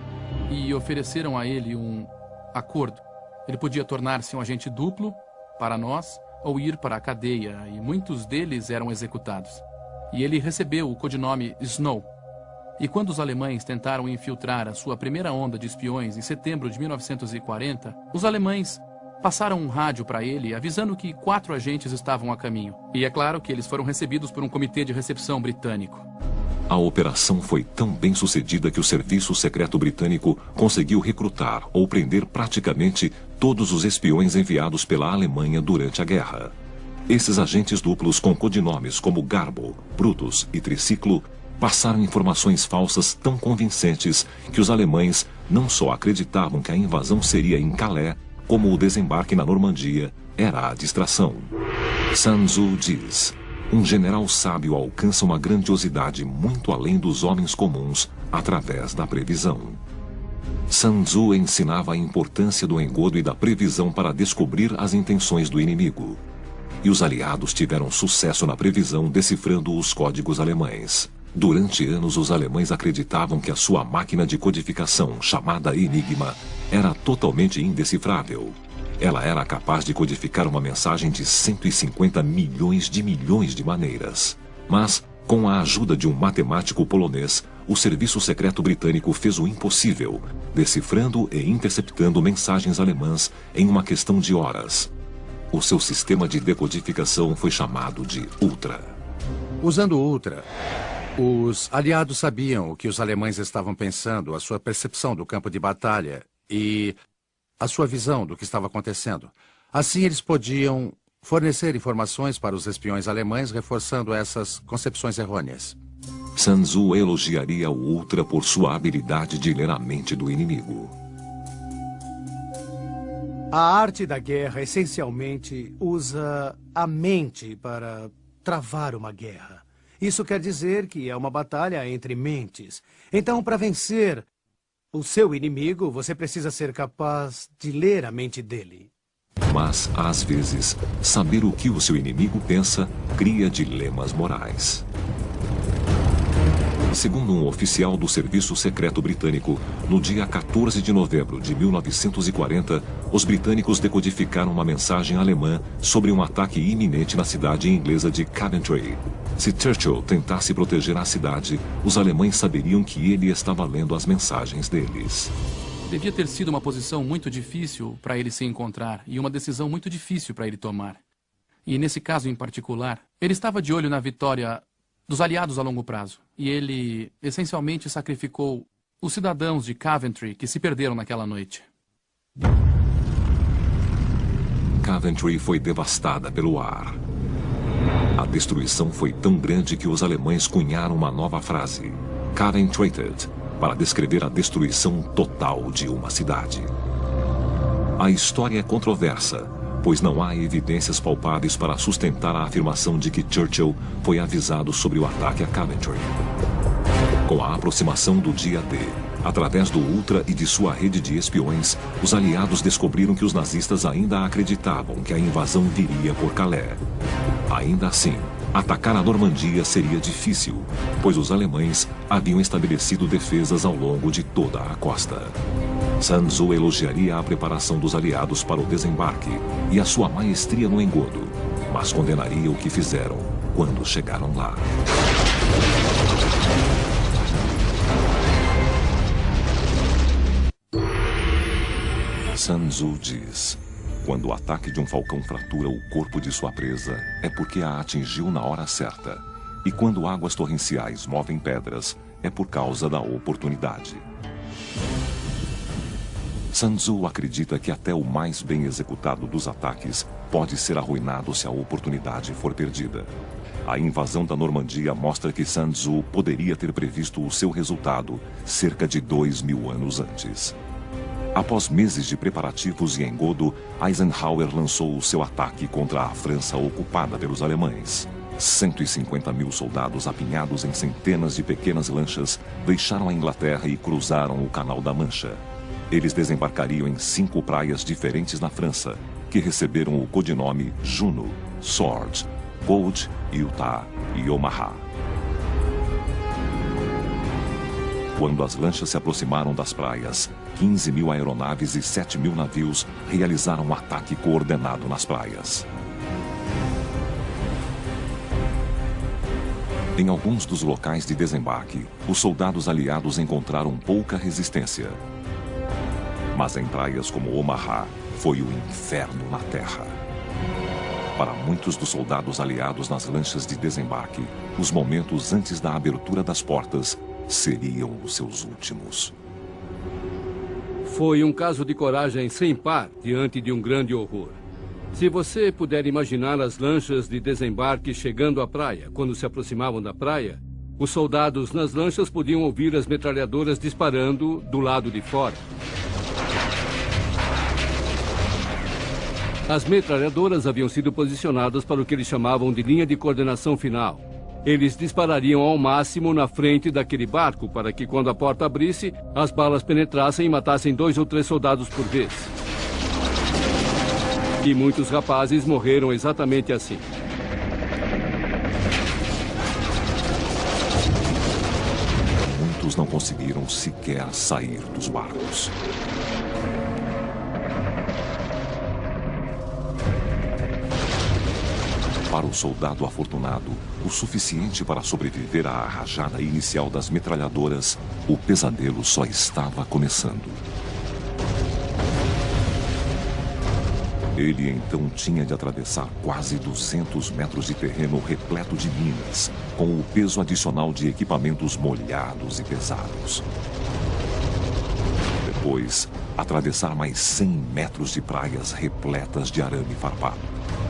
E ofereceram a ele um acordo. Ele podia tornar-se um agente duplo para nós ou ir para a cadeia, e muitos deles eram executados. E ele recebeu o codinome Snow. E quando os alemães tentaram infiltrar a sua primeira onda de espiões em setembro de 1940, os alemães passaram um rádio para ele avisando que 4 agentes estavam a caminho. E é claro que eles foram recebidos por um comitê de recepção britânico. A operação foi tão bem sucedida que o Serviço Secreto Britânico conseguiu recrutar ou prender praticamente todos os espiões enviados pela Alemanha durante a guerra. Esses agentes duplos com codinomes como Garbo, Brutus e Triciclo passaram informações falsas tão convincentes que os alemães não só acreditavam que a invasão seria em Calais, como o desembarque na Normandia era a distração. Sun Tzu diz: um general sábio alcança uma grandiosidade muito além dos homens comuns através da previsão. Sun Tzu ensinava a importância do engodo e da previsão para descobrir as intenções do inimigo. E os aliados tiveram sucesso na previsão decifrando os códigos alemães. Durante anos, os alemães acreditavam que a sua máquina de codificação, chamada Enigma, era totalmente indecifrável. Ela era capaz de codificar uma mensagem de 150 milhões de maneiras. Mas, com a ajuda de um matemático polonês, o Serviço Secreto Britânico fez o impossível, decifrando e interceptando mensagens alemãs em uma questão de horas. O seu sistema de decodificação foi chamado de Ultra. Usando o Ultra, os aliados sabiam o que os alemães estavam pensando, a sua percepção do campo de batalha e a sua visão do que estava acontecendo. Assim, eles podiam fornecer informações para os espiões alemães, reforçando essas concepções errôneas. Sun Tzu elogiaria o Ultra por sua habilidade de ler a mente do inimigo. A arte da guerra, essencialmente, usa a mente para travar uma guerra. Isso quer dizer que é uma batalha entre mentes. Então, para vencer, o seu inimigo, você precisa ser capaz de ler a mente dele. Mas, às vezes, saber o que o seu inimigo pensa cria dilemas morais. Segundo um oficial do Serviço Secreto Britânico, no dia 14 de novembro de 1940, os britânicos decodificaram uma mensagem alemã sobre um ataque iminente na cidade inglesa de Coventry. Se Churchill tentasse proteger a cidade, os alemães saberiam que ele estava lendo as mensagens deles. Devia ter sido uma posição muito difícil para ele se encontrar e uma decisão muito difícil para ele tomar. E nesse caso em particular, ele estava de olho na vitória dos aliados a longo prazo. E ele, essencialmente, sacrificou os cidadãos de Coventry que se perderam naquela noite. Coventry foi devastada pelo ar. A destruição foi tão grande que os alemães cunharam uma nova frase, Coventryted, para descrever a destruição total de uma cidade. A história é controversa, pois não há evidências palpáveis para sustentar a afirmação de que Churchill foi avisado sobre o ataque a Coventry. Com a aproximação do dia D, através do Ultra e de sua rede de espiões, os aliados descobriram que os nazistas ainda acreditavam que a invasão viria por Calais. Ainda assim, atacar a Normandia seria difícil, pois os alemães haviam estabelecido defesas ao longo de toda a costa. Sun Tzu elogiaria a preparação dos aliados para o desembarque e a sua maestria no engodo, mas condenaria o que fizeram quando chegaram lá. Sun Tzu diz: quando o ataque de um falcão fratura o corpo de sua presa, é porque a atingiu na hora certa. E quando águas torrenciais movem pedras, é por causa da oportunidade. Sun Tzu acredita que até o mais bem executado dos ataques pode ser arruinado se a oportunidade for perdida. A invasão da Normandia mostra que Sun Tzu poderia ter previsto o seu resultado cerca de 2000 anos antes. Após meses de preparativos e engodo, Eisenhower lançou o seu ataque contra a França ocupada pelos alemães. 150.000 soldados apinhados em centenas de pequenas lanchas deixaram a Inglaterra e cruzaram o Canal da Mancha. Eles desembarcariam em 5 praias diferentes na França, que receberam o codinome Juno, Sword, Gold, Utah e Omaha. Quando as lanchas se aproximaram das praias, 15.000 aeronaves e 7.000 navios realizaram um ataque coordenado nas praias. Em alguns dos locais de desembarque, os soldados aliados encontraram pouca resistência. Mas em praias como Omaha, foi o inferno na terra. Para muitos dos soldados aliados nas lanchas de desembarque, os momentos antes da abertura das portas seriam os seus últimos. Foi um caso de coragem sem par diante de um grande horror. Se você puder imaginar as lanchas de desembarque chegando à praia, quando se aproximavam da praia, os soldados nas lanchas podiam ouvir as metralhadoras disparando do lado de fora. As metralhadoras haviam sido posicionadas para o que eles chamavam de linha de coordenação final. Eles disparariam ao máximo na frente daquele barco para que, quando a porta abrisse, as balas penetrassem e matassem 2 ou 3 soldados por vez. E muitos rapazes morreram exatamente assim. Muitos não conseguiram sequer sair dos barcos. Para o soldado afortunado, o suficiente para sobreviver à rajada inicial das metralhadoras, o pesadelo só estava começando. Ele então tinha de atravessar quase 200 metros de terreno repleto de minas, com o peso adicional de equipamentos molhados e pesados. Depois, atravessar mais 100 metros de praias repletas de arame farpado.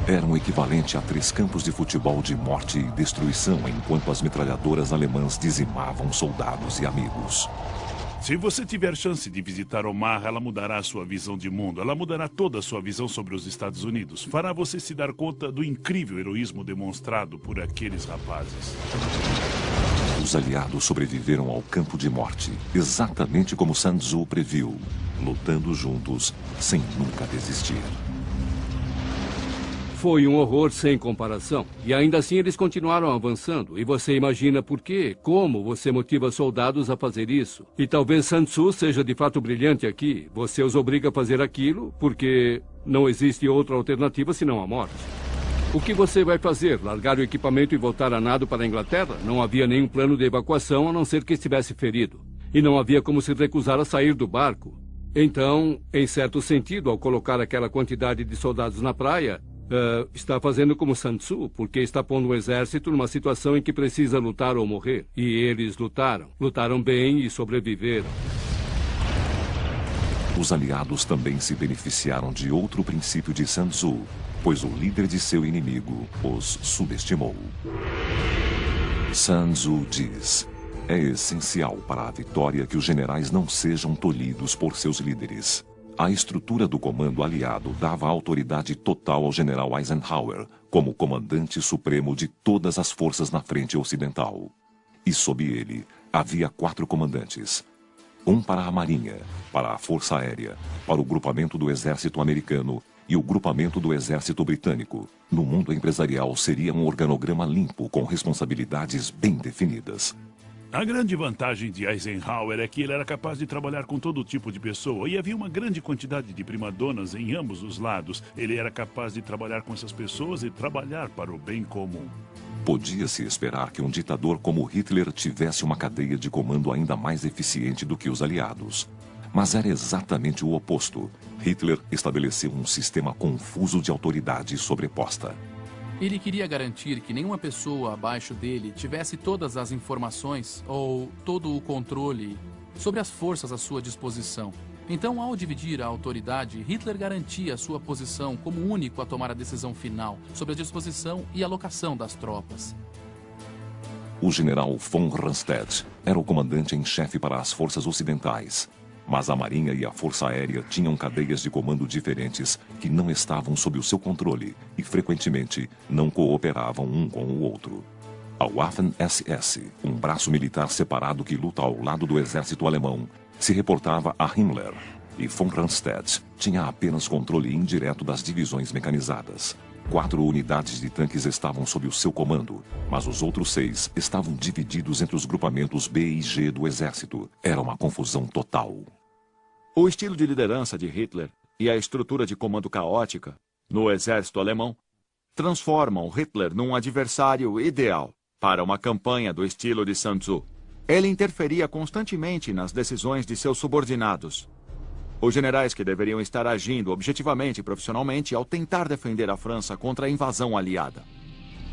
Era um equivalente a 3 campos de futebol de morte e destruição, enquanto as metralhadoras alemãs dizimavam soldados e amigos. Se você tiver chance de visitar Omaha, ela mudará a sua visão de mundo. Ela mudará toda a sua visão sobre os Estados Unidos. Fará você se dar conta do incrível heroísmo demonstrado por aqueles rapazes. Os aliados sobreviveram ao campo de morte, exatamente como Sun Tzu previu, lutando juntos, sem nunca desistir. Foi um horror sem comparação. E ainda assim eles continuaram avançando. E você imagina por quê? Como você motiva soldados a fazer isso? E talvez Sun Tzu seja de fato brilhante aqui. Você os obriga a fazer aquilo porque não existe outra alternativa senão a morte. O que você vai fazer? Largar o equipamento e voltar a nado para a Inglaterra? Não havia nenhum plano de evacuação a não ser que estivesse ferido. E não havia como se recusar a sair do barco. Então, em certo sentido, ao colocar aquela quantidade de soldados na praia, está fazendo como Sun Tzu, porque está pondo o exército numa situação em que precisa lutar ou morrer. E eles lutaram. Lutaram bem e sobreviveram. Os aliados também se beneficiaram de outro princípio de Sun Tzu, pois o líder de seu inimigo os subestimou. Sun Tzu diz: é essencial para a vitória que os generais não sejam tolhidos por seus líderes. A estrutura do comando aliado dava autoridade total ao general Eisenhower como comandante supremo de todas as forças na frente ocidental. E sob ele havia 4 comandantes. Um para a Marinha, para a Força Aérea, para o grupamento do Exército Americano e o grupamento do Exército Britânico. No mundo empresarial seria um organograma limpo com responsabilidades bem definidas. A grande vantagem de Eisenhower é que ele era capaz de trabalhar com todo tipo de pessoa e havia uma grande quantidade de primadonas em ambos os lados. Ele era capaz de trabalhar com essas pessoas e trabalhar para o bem comum. Podia-se esperar que um ditador como Hitler tivesse uma cadeia de comando ainda mais eficiente do que os aliados. Mas era exatamente o oposto. Hitler estabeleceu um sistema confuso de autoridade sobreposta. Ele queria garantir que nenhuma pessoa abaixo dele tivesse todas as informações ou todo o controle sobre as forças à sua disposição. Então, ao dividir a autoridade, Hitler garantia sua posição como único a tomar a decisão final sobre a disposição e alocação das tropas. O general von Rundstedt era o comandante em chefe para as forças ocidentais. Mas a Marinha e a Força Aérea tinham cadeias de comando diferentes que não estavam sob o seu controle e, frequentemente, não cooperavam um com o outro. A Waffen-SS, um braço militar separado que luta ao lado do exército alemão, se reportava a Himmler, e von Rundstedt tinha apenas controle indireto das divisões mecanizadas. 4 unidades de tanques estavam sob o seu comando, mas os outros 6 estavam divididos entre os grupamentos B e G do exército. Era uma confusão total. O estilo de liderança de Hitler e a estrutura de comando caótica no exército alemão transformam Hitler num adversário ideal para uma campanha do estilo de Sun Tzu. Ele interferia constantemente nas decisões de seus subordinados. Os generais que deveriam estar agindo objetivamente e profissionalmente ao tentar defender a França contra a invasão aliada.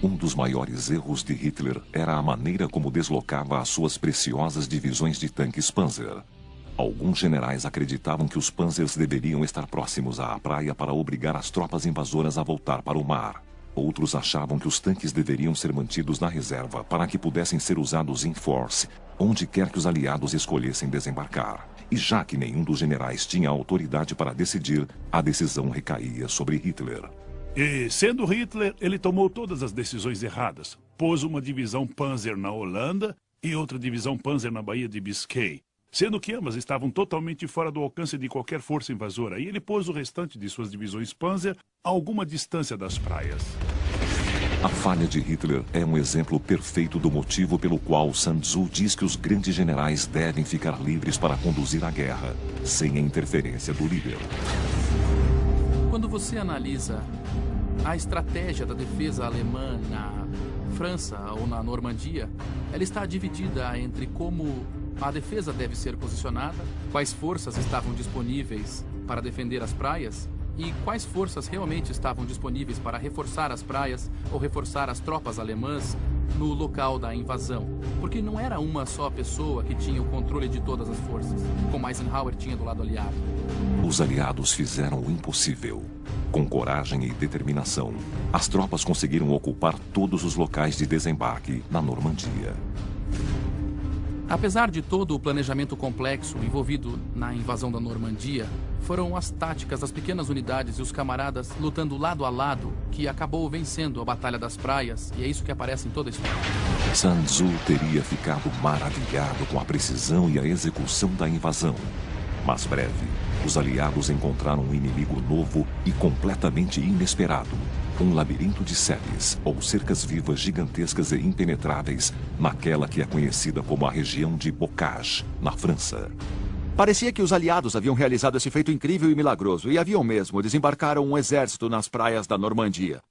Um dos maiores erros de Hitler era a maneira como deslocava as suas preciosas divisões de tanques Panzer. Alguns generais acreditavam que os Panzers deveriam estar próximos à praia para obrigar as tropas invasoras a voltar para o mar. Outros achavam que os tanques deveriam ser mantidos na reserva para que pudessem ser usados em force, onde quer que os aliados escolhessem desembarcar. E já que nenhum dos generais tinha autoridade para decidir, a decisão recaía sobre Hitler. E, sendo Hitler, ele tomou todas as decisões erradas. Pôs uma divisão Panzer na Holanda e outra divisão Panzer na Baía de Biscay, sendo que ambas estavam totalmente fora do alcance de qualquer força invasora, e ele pôs o restante de suas divisões Panzer a alguma distância das praias. A falha de Hitler é um exemplo perfeito do motivo pelo qual Sun Tzu diz que os grandes generais devem ficar livres para conduzir a guerra, sem a interferência do líder. Quando você analisa a estratégia da defesa alemã na França ou na Normandia, ela está dividida entre como a defesa deve ser posicionada, quais forças estavam disponíveis para defender as praias e quais forças realmente estavam disponíveis para reforçar as praias ou reforçar as tropas alemãs no local da invasão. Porque não era uma só pessoa que tinha o controle de todas as forças, como Eisenhower tinha do lado aliado. Os aliados fizeram o impossível. Com coragem e determinação, as tropas conseguiram ocupar todos os locais de desembarque na Normandia. Apesar de todo o planejamento complexo envolvido na invasão da Normandia, foram as táticas das pequenas unidades e os camaradas lutando lado a lado que acabou vencendo a Batalha das Praias, e é isso que aparece em toda a história. Sun Tzu teria ficado maravilhado com a precisão e a execução da invasão. Mas breve, os aliados encontraram um inimigo novo e completamente inesperado. Um labirinto de sebes, ou cercas vivas gigantescas e impenetráveis, naquela que é conhecida como a região de Bocage, na França. Parecia que os aliados haviam realizado esse feito incrível e milagroso, e haviam mesmo desembarcaram um exército nas praias da Normandia.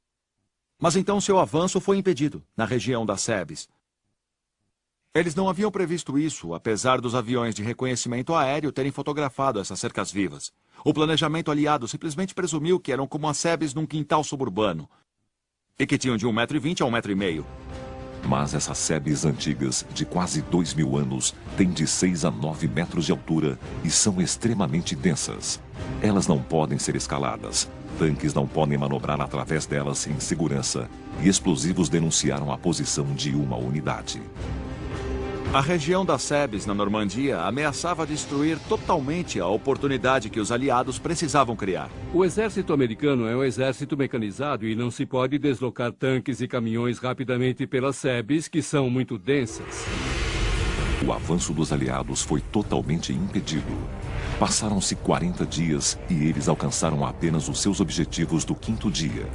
Mas então seu avanço foi impedido, na região das sebes. Eles não haviam previsto isso, apesar dos aviões de reconhecimento aéreo terem fotografado essas cercas vivas. O planejamento aliado simplesmente presumiu que eram como as sebes num quintal suburbano, e que tinham de 1,20 m a 1,5 m. Mas essas sebes antigas, de quase 2.000 anos, têm de 6 a 9 metros de altura e são extremamente densas. Elas não podem ser escaladas, tanques não podem manobrar através delas em segurança, e explosivos denunciaram a posição de uma unidade. A região das sebes na Normandia ameaçava destruir totalmente a oportunidade que os aliados precisavam criar. O exército americano é um exército mecanizado e não se pode deslocar tanques e caminhões rapidamente pelas sebes, que são muito densas. O avanço dos aliados foi totalmente impedido. Passaram-se 40 dias e eles alcançaram apenas os seus objetivos do 5º dia.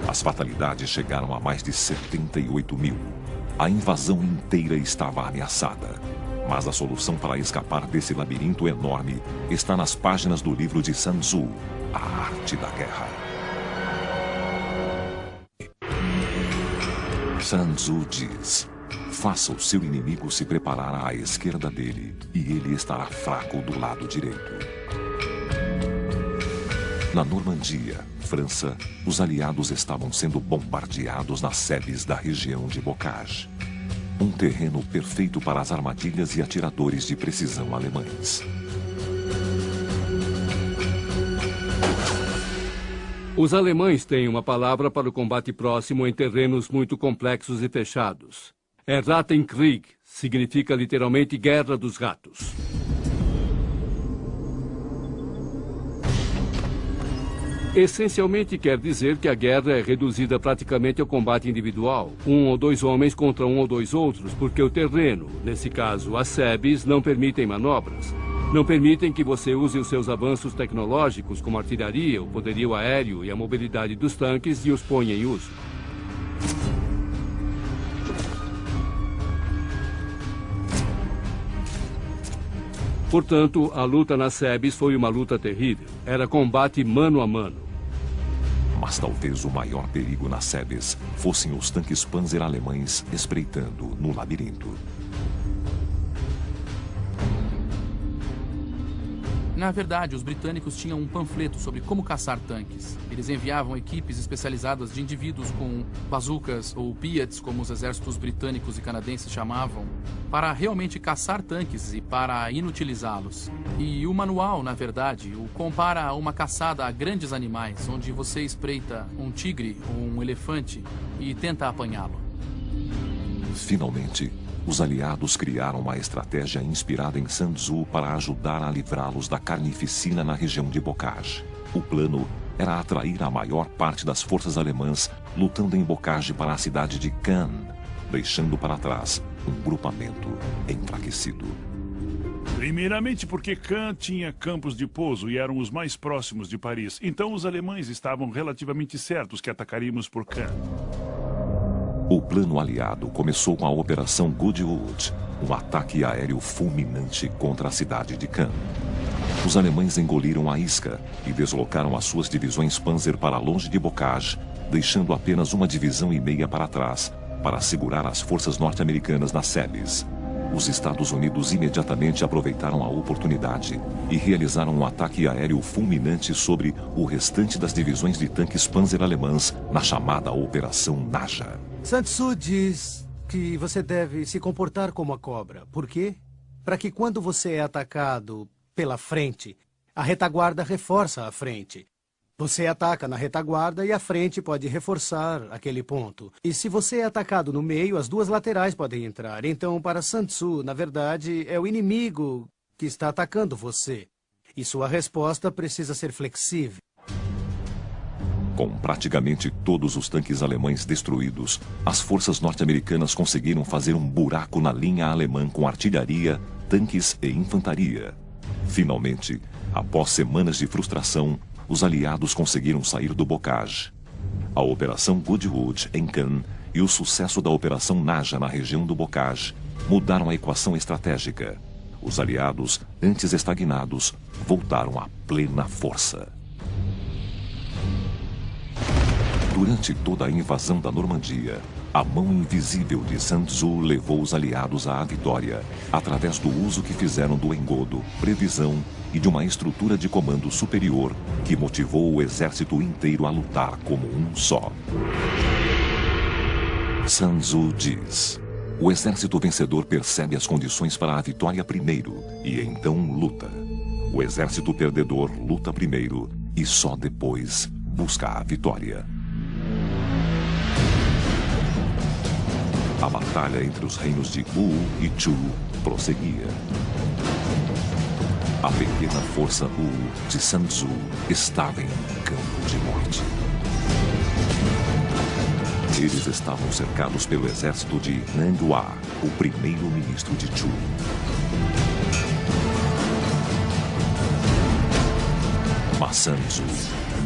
As fatalidades chegaram a mais de 78.000. A invasão inteira estava ameaçada. Mas a solução para escapar desse labirinto enorme está nas páginas do livro de Sun Tzu, A Arte da Guerra. Sun Tzu diz: faça o seu inimigo se preparar à esquerda dele, e ele estará fraco do lado direito. Na Normandia, França, os aliados estavam sendo bombardeados nas sebes da região de Bocage. Um terreno perfeito para as armadilhas e atiradores de precisão alemães. Os alemães têm uma palavra para o combate próximo em terrenos muito complexos e fechados. É Rattenkrieg, significa literalmente Guerra dos Ratos. Essencialmente quer dizer que a guerra é reduzida praticamente ao combate individual, 1 ou 2 homens contra 1 ou 2 outros, porque o terreno, nesse caso as sebes, não permitem manobras. Não permitem que você use os seus avanços tecnológicos, como a artilharia, o poderio aéreo e a mobilidade dos tanques, e os ponha em uso. Portanto, a luta nas sebes foi uma luta terrível. Era combate mano a mano. Mas talvez o maior perigo nas sebes fossem os tanques Panzer alemães espreitando no labirinto. Na verdade, os britânicos tinham um panfleto sobre como caçar tanques. Eles enviavam equipes especializadas de indivíduos com bazucas ou Piats, como os exércitos britânicos e canadenses chamavam, para realmente caçar tanques e para inutilizá-los. E o manual, na verdade, o compara a uma caçada a grandes animais, onde você espreita um tigre ou um elefante e tenta apanhá-lo. Finalmente, os aliados criaram uma estratégia inspirada em Sun Tzu para ajudar a livrá-los da carnificina na região de Bocage. O plano era atrair a maior parte das forças alemãs lutando em Bocage para a cidade de Cannes, deixando para trás um grupamento enfraquecido. Primeiramente porque Cannes tinha campos de pouso e eram os mais próximos de Paris. Então os alemães estavam relativamente certos que atacaríamos por Cannes. O plano aliado começou com a Operação Goodwood, um ataque aéreo fulminante contra a cidade de Cannes. Os alemães engoliram a isca e deslocaram as suas divisões Panzer para longe de Bocage, deixando apenas 1,5 divisão para trás, para segurar as forças norte-americanas nas sebes. Os Estados Unidos imediatamente aproveitaram a oportunidade e realizaram um ataque aéreo fulminante sobre o restante das divisões de tanques Panzer alemãs na chamada Operação Naja. Sun Tzu diz que você deve se comportar como a cobra. Por quê? Para que quando você é atacado pela frente, a retaguarda reforça a frente. Você ataca na retaguarda e a frente pode reforçar aquele ponto. E se você é atacado no meio, as duas laterais podem entrar. Então, para Sun Tzu, na verdade, é o inimigo que está atacando você. E sua resposta precisa ser flexível. Com praticamente todos os tanques alemães destruídos, as forças norte-americanas conseguiram fazer um buraco na linha alemã com artilharia, tanques e infantaria. Finalmente, após semanas de frustração, os aliados conseguiram sair do bocage. A Operação Goodwood, em Cannes, e o sucesso da Operação Naja na região do bocage mudaram a equação estratégica. Os aliados, antes estagnados, voltaram à plena força. Durante toda a invasão da Normandia, a mão invisível de Sun Tzu levou os aliados à vitória, através do uso que fizeram do engodo, previsão e de uma estrutura de comando superior que motivou o exército inteiro a lutar como um só. Sun Tzu diz: o exército vencedor percebe as condições para a vitória primeiro e então luta. O exército perdedor luta primeiro e só depois busca a vitória. A batalha entre os reinos de Wu e Chu prosseguia. A pequena força Wu de Sun Tzu estava em um campo de morte. Eles estavam cercados pelo exército de Nanghua, o primeiro-ministro de Chu. Mas Sun Tzu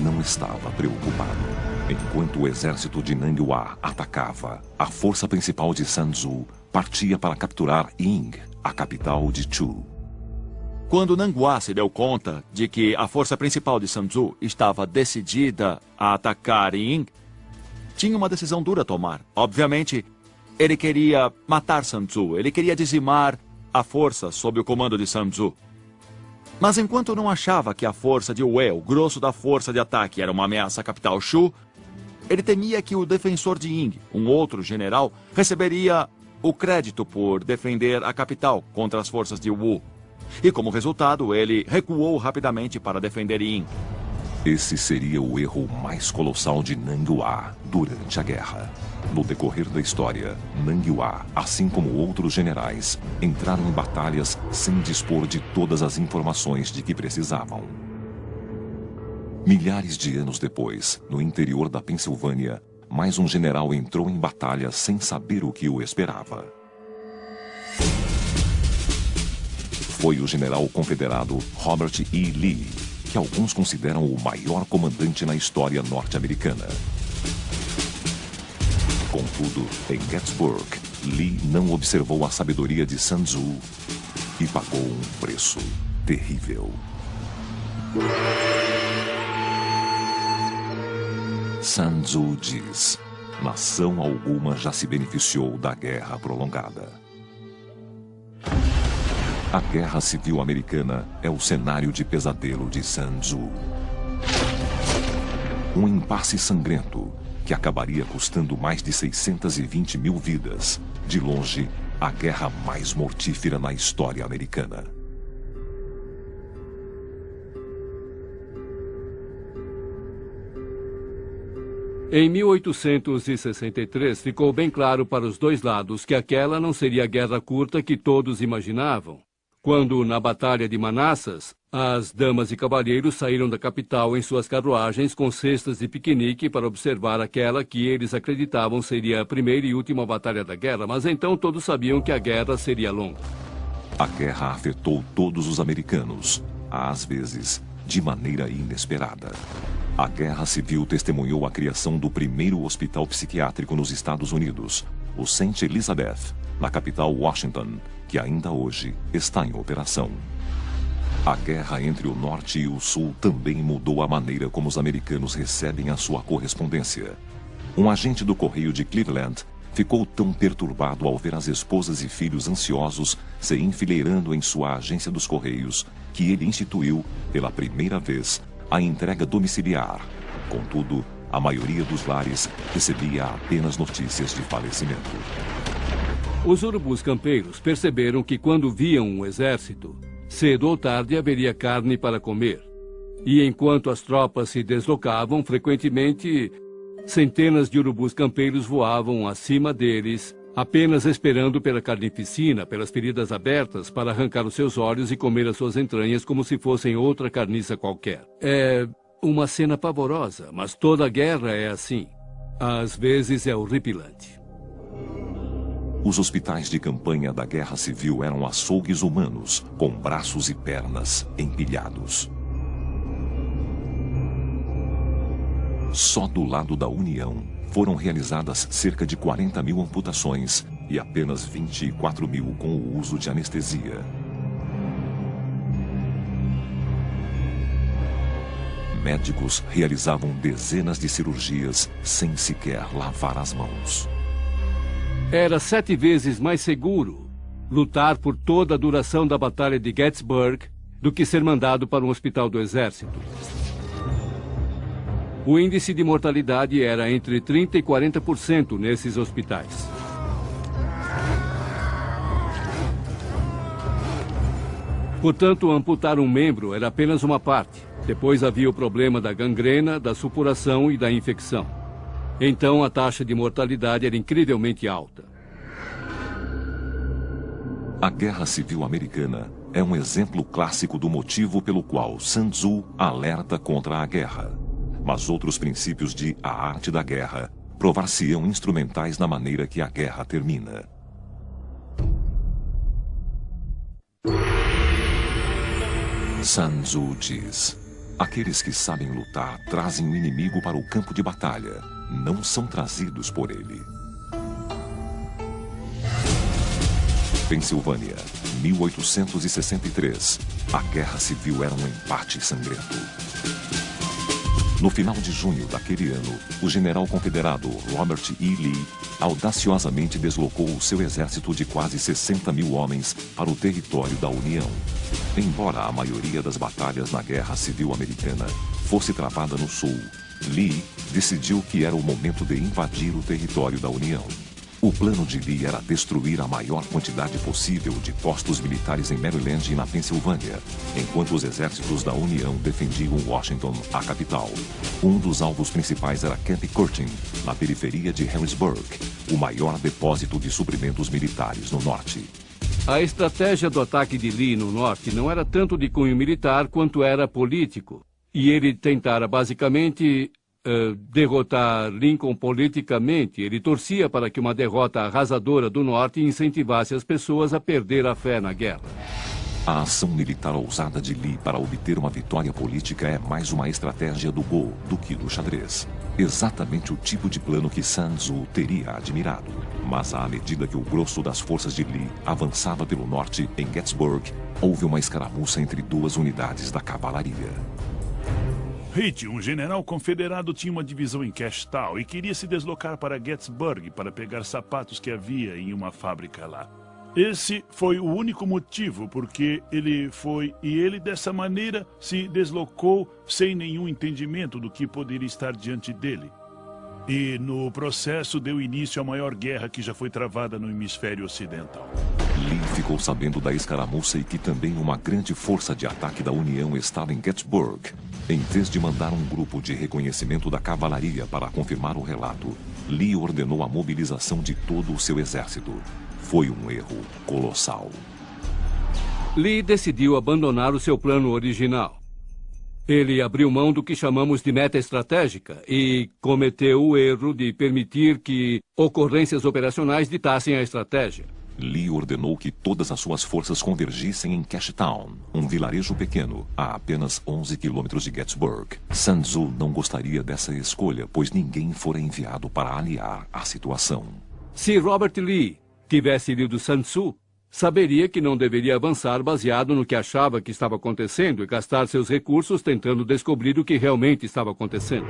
não estava preocupado. Enquanto o exército de Nanghua atacava, a força principal de Sun Tzu partia para capturar Ying, a capital de Chu. Quando Nanghua se deu conta de que a força principal de Sun Tzu estava decidida a atacar Ying, tinha uma decisão dura a tomar. Obviamente, ele queria matar Sun Tzu, ele queria dizimar a força sob o comando de Sun Tzu. Mas enquanto não achava que a força de Wei, o grosso da força de ataque, era uma ameaça à capital Shu, ele temia que o defensor de Ying, um outro general, receberia o crédito por defender a capital contra as forças de Wu. E como resultado, ele recuou rapidamente para defender Ying. Esse seria o erro mais colossal de Nanghua durante a guerra. No decorrer da história, Nanghua, assim como outros generais, entraram em batalhas sem dispor de todas as informações de que precisavam. Milhares de anos depois, no interior da Pensilvânia, mais um general entrou em batalha sem saber o que o esperava. Foi o general confederado Robert E. Lee, que alguns consideram o maior comandante na história norte-americana. Contudo, em Gettysburg, Lee não observou a sabedoria de Sun Tzu e pagou um preço terrível. Sun Tzu diz: nação alguma já se beneficiou da guerra prolongada. A Guerra Civil Americana é o cenário de pesadelo de Sun Tzu. Um impasse sangrento que acabaria custando mais de 620 mil vidas. De longe, a guerra mais mortífera na história americana. Em 1863, ficou bem claro para os dois lados que aquela não seria a guerra curta que todos imaginavam. Quando, na Batalha de Manassas, as damas e cavalheiros saíram da capital em suas carruagens com cestas de piquenique para observar aquela que eles acreditavam seria a primeira e última batalha da guerra, mas então todos sabiam que a guerra seria longa. A guerra afetou todos os americanos, às vezes, de maneira inesperada. A Guerra Civil testemunhou a criação do primeiro hospital psiquiátrico nos Estados Unidos, o St. Elizabeth, na capital Washington, que ainda hoje está em operação. A guerra entre o Norte e o Sul também mudou a maneira como os americanos recebem a sua correspondência. Um agente do correio de Cleveland ficou tão perturbado ao ver as esposas e filhos ansiosos se enfileirando em sua agência dos correios que ele instituiu, pela primeira vez, a entrega domiciliar. Contudo, a maioria dos lares recebia apenas notícias de falecimento. Os urubus campeiros perceberam que quando viam um exército, cedo ou tarde haveria carne para comer. E enquanto as tropas se deslocavam, frequentemente, centenas de urubus campeiros voavam acima deles, apenas esperando pela carnificina, pelas feridas abertas, para arrancar os seus olhos e comer as suas entranhas como se fossem outra carniça qualquer. É uma cena pavorosa, mas toda guerra é assim. Às vezes é horripilante. Os hospitais de campanha da Guerra Civil eram açougues humanos, com braços e pernas empilhados. Só do lado da União foram realizadas cerca de 40 mil amputações e apenas 24 mil com o uso de anestesia. Médicos realizavam dezenas de cirurgias sem sequer lavar as mãos. Era 7 vezes mais seguro lutar por toda a duração da Batalha de Gettysburg do que ser mandado para um hospital do exército. O índice de mortalidade era entre 30% e 40% nesses hospitais. Portanto, amputar um membro era apenas uma parte. Depois havia o problema da gangrena, da supuração e da infecção. Então, a taxa de mortalidade era incrivelmente alta. A Guerra Civil Americana é um exemplo clássico do motivo pelo qual Sun Tzu alerta contra a guerra. Mas outros princípios de A Arte da Guerra provar-se-ão instrumentais na maneira que a guerra termina. Sun Tzu diz: aqueles que sabem lutar trazem o inimigo para o campo de batalha, não são trazidos por ele. Pensilvânia, 1863. A Guerra Civil era um empate sangrento. No final de junho daquele ano, o general confederado Robert E. Lee audaciosamente deslocou o seu exército de quase 60 mil homens para o território da União. Embora a maioria das batalhas na Guerra Civil Americana fosse travada no Sul, Lee decidiu que era o momento de invadir o território da União. O plano de Lee era destruir a maior quantidade possível de postos militares em Maryland e na Pensilvânia, enquanto os exércitos da União defendiam Washington, a capital. Um dos alvos principais era Camp Curtin, na periferia de Harrisburg, o maior depósito de suprimentos militares no norte. A estratégia do ataque de Lee no norte não era tanto de cunho militar quanto era político. E ele tentara basicamente derrotar Lincoln politicamente. Ele torcia para que uma derrota arrasadora do norte incentivasse as pessoas a perder a fé na guerra. A ação militar ousada de Lee para obter uma vitória política é mais uma estratégia do Go do que do xadrez. Exatamente o tipo de plano que Sun Tzu teria admirado. Mas à medida que o grosso das forças de Lee avançava pelo norte em Gettysburg, houve uma escaramuça entre duas unidades da cavalaria. Haight, um general confederado, tinha uma divisão em Cashtown e queria se deslocar para Gettysburg para pegar sapatos que havia em uma fábrica lá. Esse foi o único motivo porque ele foi, e ele dessa maneira se deslocou sem nenhum entendimento do que poderia estar diante dele. E no processo deu início à maior guerra que já foi travada no hemisfério ocidental. Lee ficou sabendo da escaramuça e que também uma grande força de ataque da União estava em Gettysburg. Em vez de mandar um grupo de reconhecimento da cavalaria para confirmar o relato, Lee ordenou a mobilização de todo o seu exército. Foi um erro colossal. Lee decidiu abandonar o seu plano original. Ele abriu mão do que chamamos de meta estratégica e cometeu o erro de permitir que ocorrências operacionais ditassem a estratégia. Lee ordenou que todas as suas forças convergissem em Cashtown, um vilarejo pequeno, a apenas 11 quilômetros de Gettysburg. Sun Tzu não gostaria dessa escolha, pois ninguém fora enviado para aliar a situação. Se Robert Lee tivesse lido Sun Tzu, saberia que não deveria avançar baseado no que achava que estava acontecendo e gastar seus recursos tentando descobrir o que realmente estava acontecendo.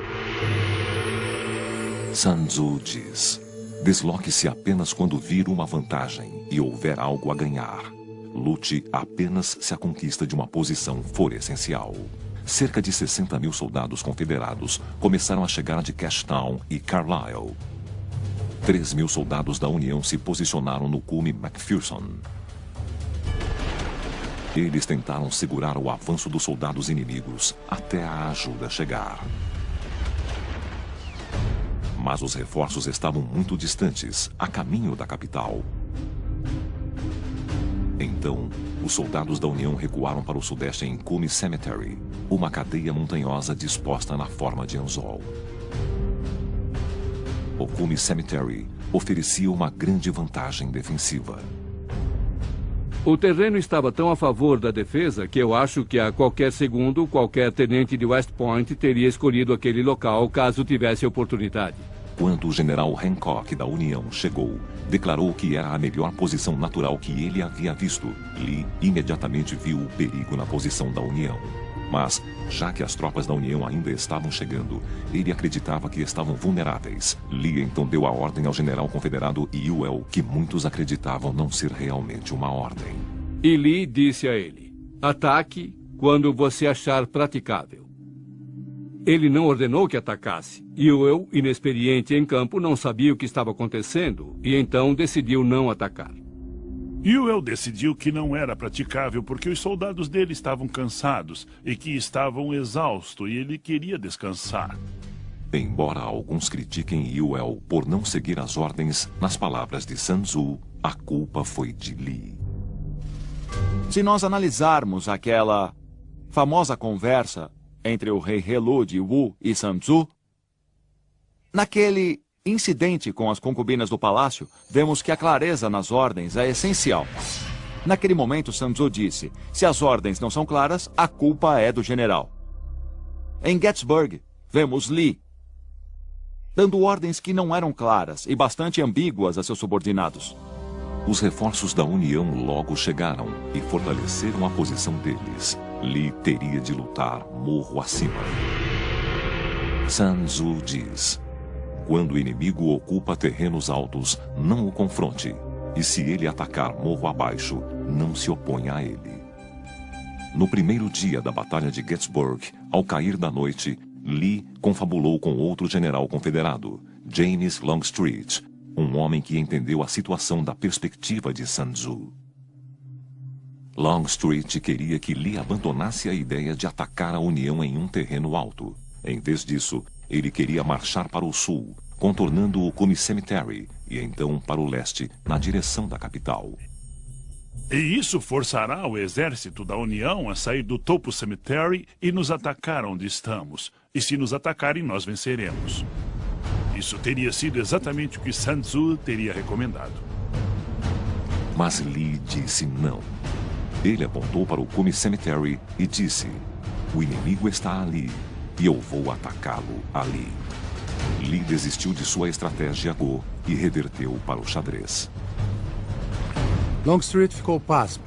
Sun Tzu diz: desloque-se apenas quando vir uma vantagem e houver algo a ganhar. Lute apenas se a conquista de uma posição for essencial. Cerca de 60 mil soldados confederados começaram a chegar de Cashtown e Carlisle. 3 mil soldados da União se posicionaram no cume McPherson. Eles tentaram segurar o avanço dos soldados inimigos até a ajuda chegar. Mas os reforços estavam muito distantes, a caminho da capital. Então, os soldados da União recuaram para o sudeste em Cume Cemetery, uma cadeia montanhosa disposta na forma de anzol. O Cume Cemetery oferecia uma grande vantagem defensiva. O terreno estava tão a favor da defesa que eu acho que a qualquer segundo, qualquer tenente de West Point teria escolhido aquele local caso tivesse oportunidade. Quando o general Hancock da União chegou, declarou que era a melhor posição natural que ele havia visto. Lee imediatamente viu o perigo na posição da União. Mas, já que as tropas da União ainda estavam chegando, ele acreditava que estavam vulneráveis. Lee então deu a ordem ao general confederado Ewell, que muitos acreditavam não ser realmente uma ordem. E Lee disse a ele: ataque quando você achar praticável. Ele não ordenou que atacasse. Ewell, inexperiente em campo, não sabia o que estava acontecendo e então decidiu não atacar. Ewell decidiu que não era praticável porque os soldados dele estavam cansados e que estavam exaustos e ele queria descansar. Embora alguns critiquem Ewell por não seguir as ordens, nas palavras de Sun Tzu, a culpa foi de Lee. Se nós analisarmos aquela famosa conversa entre o rei Helú de Wu e Sun Tzu, naquele incidente com as concubinas do palácio, vemos que a clareza nas ordens é essencial. Naquele momento, Sun Tzu disse: se as ordens não são claras, a culpa é do general. Em Gettysburg, vemos Lee dando ordens que não eram claras e bastante ambíguas a seus subordinados. Os reforços da União logo chegaram e fortaleceram a posição deles. Lee teria de lutar morro acima. Sun Tzu diz: quando o inimigo ocupa terrenos altos, não o confronte. E se ele atacar morro abaixo, não se oponha a ele. No primeiro dia da Batalha de Gettysburg, ao cair da noite, Lee confabulou com outro general confederado, James Longstreet, um homem que entendeu a situação da perspectiva de Sun Tzu. Longstreet queria que Lee abandonasse a ideia de atacar a União em um terreno alto. Em vez disso, ele queria marchar para o sul, contornando o Cume Cemetery, e então para o leste, na direção da capital. E isso forçará o exército da União a sair do topo Cemetery e nos atacar onde estamos. E se nos atacarem, nós venceremos. Isso teria sido exatamente o que Sun Tzu teria recomendado. Mas Lee disse não. Ele apontou para o Cume Cemetery e disse: o inimigo está ali, e eu vou atacá-lo ali. Lee desistiu de sua estratégia Go e reverteu para o xadrez. Longstreet ficou pasmo.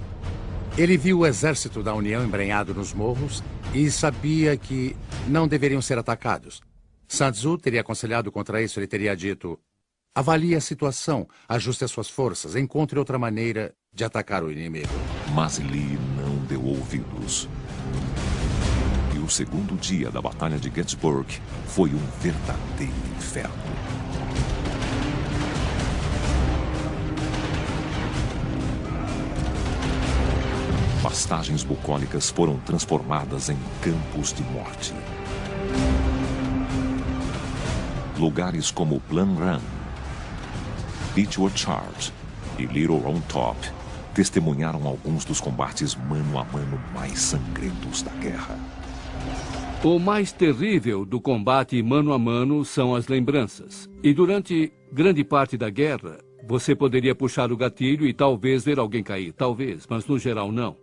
Ele viu o exército da União embrenhado nos morros e sabia que não deveriam ser atacados. Sun Tzu teria aconselhado contra isso. Ele teria dito: avalie a situação, ajuste as suas forças, encontre outra maneira de atacar o inimigo. Mas Lee não deu ouvidos. E o segundo dia da Batalha de Gettysburg foi um verdadeiro inferno. Pastagens bucólicas foram transformadas em campos de morte. Lugares como Plum Run, Beechwood Charge e Little Round Top testemunharam alguns dos combates mano a mano mais sangrentos da guerra. O mais terrível do combate mano a mano são as lembranças. E durante grande parte da guerra, você poderia puxar o gatilho e talvez ver alguém cair. Talvez, mas no geral não.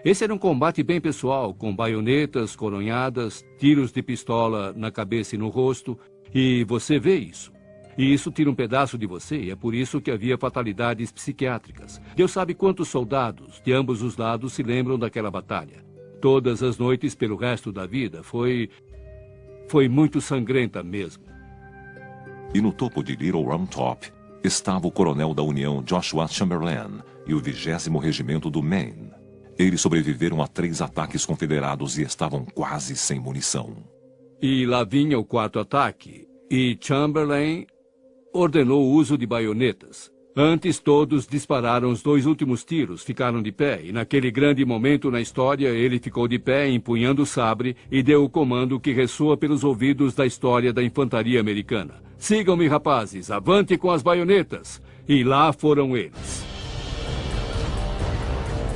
Esse era um combate bem pessoal, com baionetas, coronhadas, tiros de pistola na cabeça e no rosto. E você vê isso. E isso tira um pedaço de você, e é por isso que havia fatalidades psiquiátricas. Deus sabe quantos soldados de ambos os lados se lembram daquela batalha. Todas as noites pelo resto da vida. Foi muito sangrenta mesmo. E no topo de Little Round Top estava o coronel da União Joshua Chamberlain e o 20º Regimento do Maine. Eles sobreviveram a 3 ataques confederados e estavam quase sem munição. E lá vinha o 4º ataque, e Chamberlain ordenou o uso de baionetas. Antes, todos dispararam os 2 últimos tiros, ficaram de pé, e naquele grande momento na história, ele ficou de pé, empunhando o sabre, e deu o comando que ressoa pelos ouvidos da história da infantaria americana. Sigam-me, rapazes, avante com as baionetas! E lá foram eles.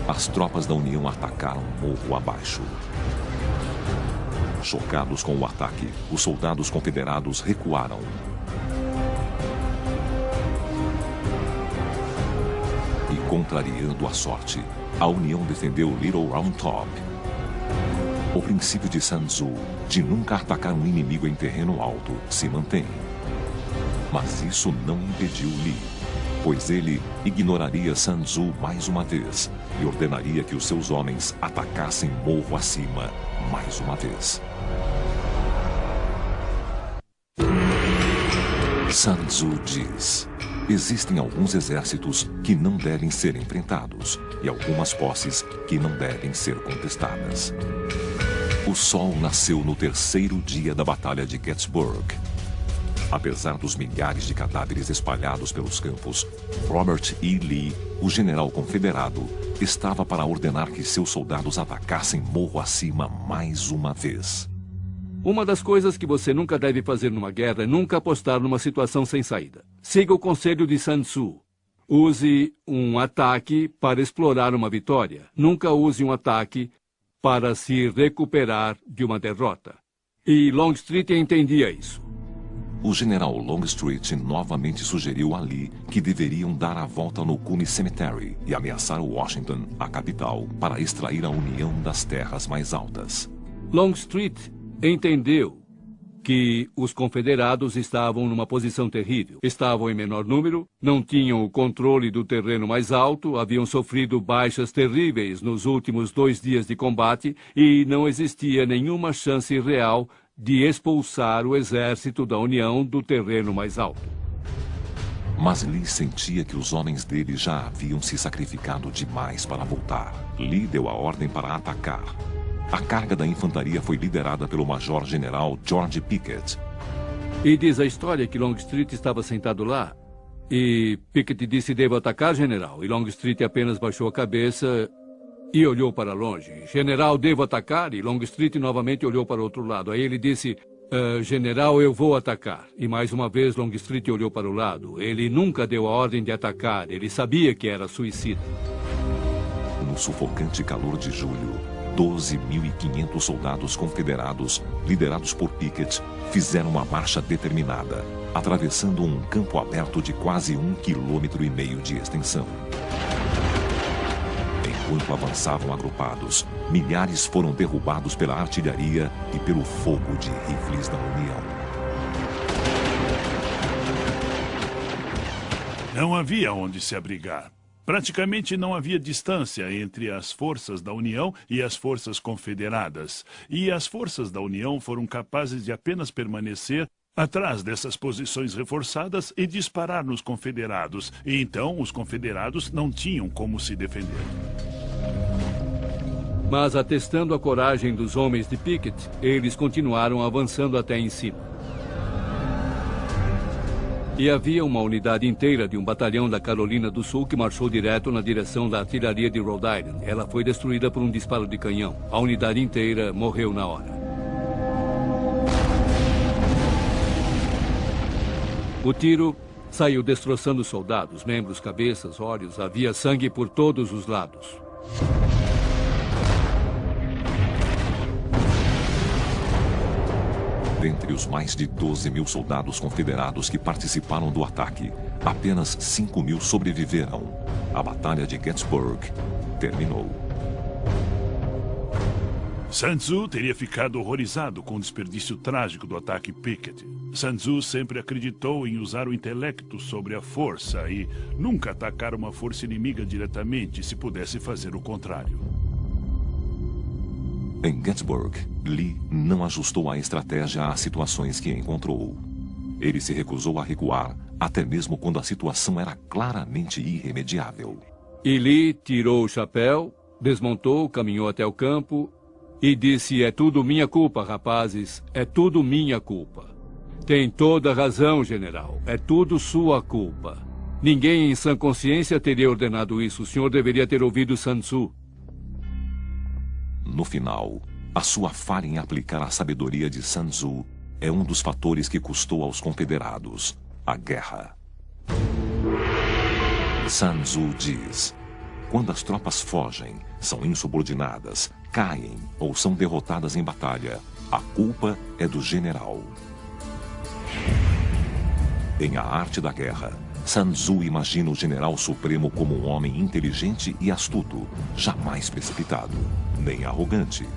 As tropas da União atacaram morro abaixo. Chocados com o ataque, os soldados confederados recuaram. E, contrariando a sorte, a União defendeu Little Round Top. O princípio de Sun Tzu, de nunca atacar um inimigo em terreno alto, se mantém. Mas isso não impediu Li, pois ele ignoraria Sun Tzu mais uma vez e ordenaria que os seus homens atacassem morro acima mais uma vez. Sun Tzu diz: existem alguns exércitos que não devem ser enfrentados e algumas posses que não devem ser contestadas. O sol nasceu no 3º dia da Batalha de Gettysburg. Apesar dos milhares de cadáveres espalhados pelos campos, Robert E. Lee, o general confederado, estava para ordenar que seus soldados atacassem morro acima mais uma vez. Uma das coisas que você nunca deve fazer numa guerra é nunca apostar numa situação sem saída. Siga o conselho de Sun Tzu. Use um ataque para explorar uma vitória. Nunca use um ataque para se recuperar de uma derrota. E Longstreet entendia isso. O general Longstreet novamente sugeriu a Lee que deveriam dar a volta no Cuney Cemetery e ameaçar Washington, a capital, para extrair a União das terras mais altas. Longstreet entendeu que os confederados estavam numa posição terrível. Estavam em menor número, não tinham o controle do terreno mais alto, haviam sofrido baixas terríveis nos últimos 2 dias de combate e não existia nenhuma chance real de expulsar o exército da União do terreno mais alto. Mas Lee sentia que os homens dele já haviam se sacrificado demais para voltar. Lee deu a ordem para atacar. A carga da infantaria foi liderada pelo major-general George Pickett. E diz a história que Longstreet estava sentado lá. E Pickett disse: devo atacar, general. E Longstreet apenas baixou a cabeça e olhou para longe. General, devo atacar? E Longstreet novamente olhou para o outro lado. Aí ele disse: general, eu vou atacar. E mais uma vez Longstreet olhou para o lado. Ele nunca deu a ordem de atacar. Ele sabia que era suicida. No sufocante calor de julho, 12.500 soldados confederados, liderados por Pickett, fizeram uma marcha determinada, atravessando um campo aberto de quase 1,5 km de extensão. Enquanto avançavam agrupados, milhares foram derrubados pela artilharia e pelo fogo de rifles da União. Não havia onde se abrigar. Praticamente não havia distância entre as forças da União e as forças confederadas. E as forças da União foram capazes de apenas permanecer atrás dessas posições reforçadas e disparar nos confederados. E então os confederados não tinham como se defender. Mas, atestando a coragem dos homens de Pickett, eles continuaram avançando até em cima. E havia uma unidade inteira de um batalhão da Carolina do Sul que marchou direto na direção da artilharia de Rhode Island. Ela foi destruída por um disparo de canhão. A unidade inteira morreu na hora. O tiro saiu destroçando soldados, membros, cabeças, olhos. Havia sangue por todos os lados. Dentre os mais de 12.000 soldados confederados que participaram do ataque, apenas 5.000 sobreviveram. A Batalha de Gettysburg terminou. Sun Tzu teria ficado horrorizado com o desperdício trágico do ataque Pickett. Sun Tzu sempre acreditou em usar o intelecto sobre a força e nunca atacar uma força inimiga diretamente se pudesse fazer o contrário. Em Gettysburg, Lee não ajustou a estratégia às situações que encontrou. Ele se recusou a recuar, até mesmo quando a situação era claramente irremediável. E Lee tirou o chapéu, desmontou, caminhou até o campo e disse: é tudo minha culpa, rapazes, é tudo minha culpa. Tem toda razão, general, é tudo sua culpa. Ninguém em sã consciência teria ordenado isso. O senhor deveria ter ouvido Sun Tzu. No final, a sua falha em aplicar a sabedoria de Sun Tzu é um dos fatores que custou aos confederados a guerra. Sun Tzu diz: quando as tropas fogem, são insubordinadas, caem ou são derrotadas em batalha, a culpa é do general. Em A Arte da Guerra, Sun Tzu imagina o general supremo como um homem inteligente e astuto, jamais precipitado, nem arrogante.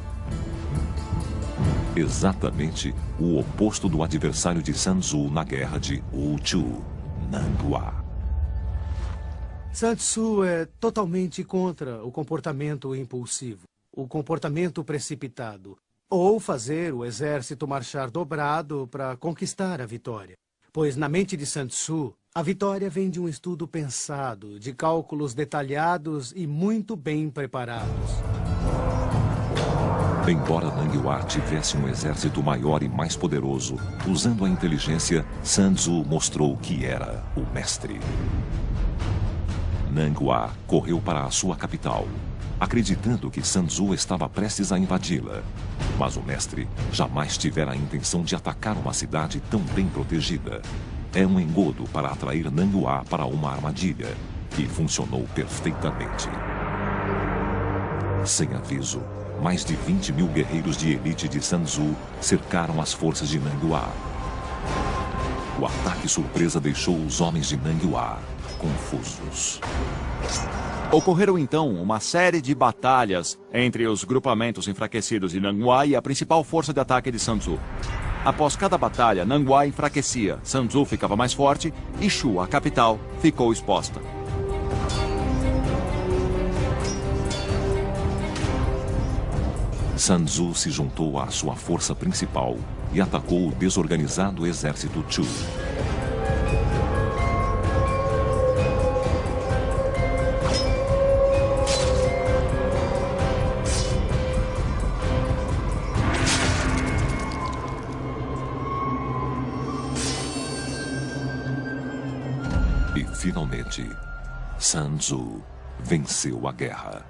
Exatamente o oposto do adversário de Sun Tzu na guerra de Wu Chu, Nanghua. Sun Tzu é totalmente contra o comportamento impulsivo, o comportamento precipitado, ou fazer o exército marchar dobrado para conquistar a vitória. Pois na mente de Sun Tzu, a vitória vem de um estudo pensado, de cálculos detalhados e muito bem preparados. Embora Nanghua tivesse um exército maior e mais poderoso, usando a inteligência, Sun Tzu mostrou que era o mestre. Nanghua correu para a sua capital, acreditando que Sun Tzu estava prestes a invadi-la. Mas o mestre jamais tivera a intenção de atacar uma cidade tão bem protegida. É um engodo para atrair Nanghua para uma armadilha, que funcionou perfeitamente. Sem aviso, mais de 20 mil guerreiros de elite de Sun Tzu cercaram as forças de Nanghua. O ataque surpresa deixou os homens de Nanghua confusos. Ocorreram então uma série de batalhas entre os grupamentos enfraquecidos de Nanghua e a principal força de ataque de Sun Tzu. Após cada batalha, Nanghua enfraquecia, Sun Tzu ficava mais forte e Shu, a capital, ficou exposta. Sun Tzu se juntou à sua força principal e atacou o desorganizado exército Chu. E finalmente, Sun Tzu venceu a guerra.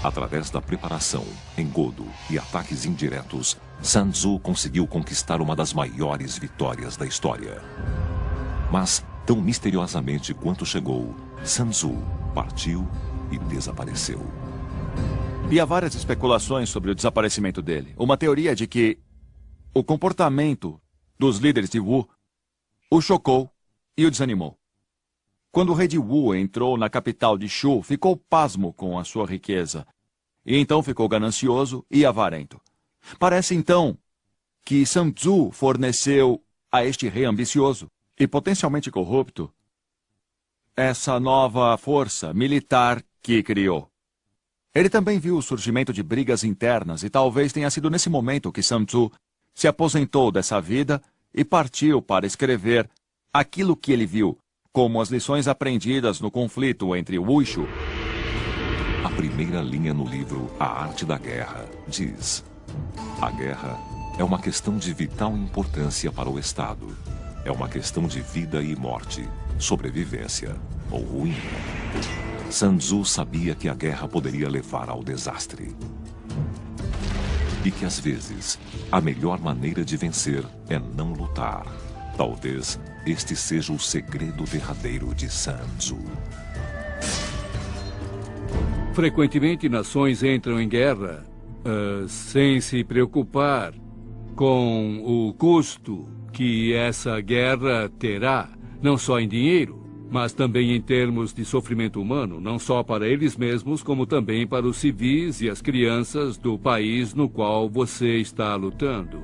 Através da preparação, engodo e ataques indiretos, Sun Tzu conseguiu conquistar uma das maiores vitórias da história. Mas, tão misteriosamente quanto chegou, Sun Tzu partiu e desapareceu. E há várias especulações sobre o desaparecimento dele. Uma teoria é de que o comportamento dos líderes de Wu o chocou e o desanimou. Quando o rei de Wu entrou na capital de Shu, ficou pasmo com a sua riqueza. E então ficou ganancioso e avarento. Parece então que Sun Tzu forneceu a este rei ambicioso e potencialmente corrupto essa nova força militar que criou. Ele também viu o surgimento de brigas internas e talvez tenha sido nesse momento que Sun Tzu se aposentou dessa vida e partiu para escrever aquilo que ele viu, como as lições aprendidas no conflito entre Wu e Shu. A primeira linha no livro A Arte da Guerra diz: a guerra é uma questão de vital importância para o Estado. É uma questão de vida e morte, sobrevivência ou ruína. Sun Tzu sabia que a guerra poderia levar ao desastre. E que às vezes, a melhor maneira de vencer é não lutar. Talvez este seja o segredo derradeiro de Sun Tzu. Frequentemente, nações entram em guerra sem se preocupar com o custo que essa guerra terá, não só em dinheiro, mas também em termos de sofrimento humano, não só para eles mesmos, como também para os civis e as crianças do país no qual você está lutando.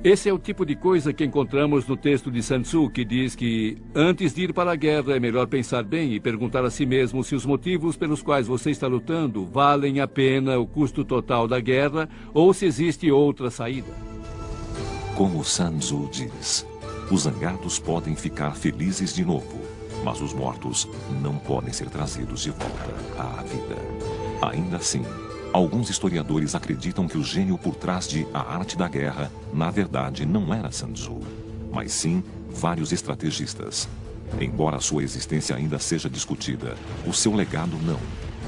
Esse é o tipo de coisa que encontramos no texto de Sun Tzu, que diz que antes de ir para a guerra é melhor pensar bem e perguntar a si mesmo se os motivos pelos quais você está lutando valem a pena o custo total da guerra ou se existe outra saída. Como Sun Tzu diz, os zangados podem ficar felizes de novo, mas os mortos não podem ser trazidos de volta à vida. Ainda assim, alguns historiadores acreditam que o gênio por trás de A Arte da Guerra, na verdade, não era Sun Tzu, mas sim vários estrategistas. Embora sua existência ainda seja discutida, o seu legado não.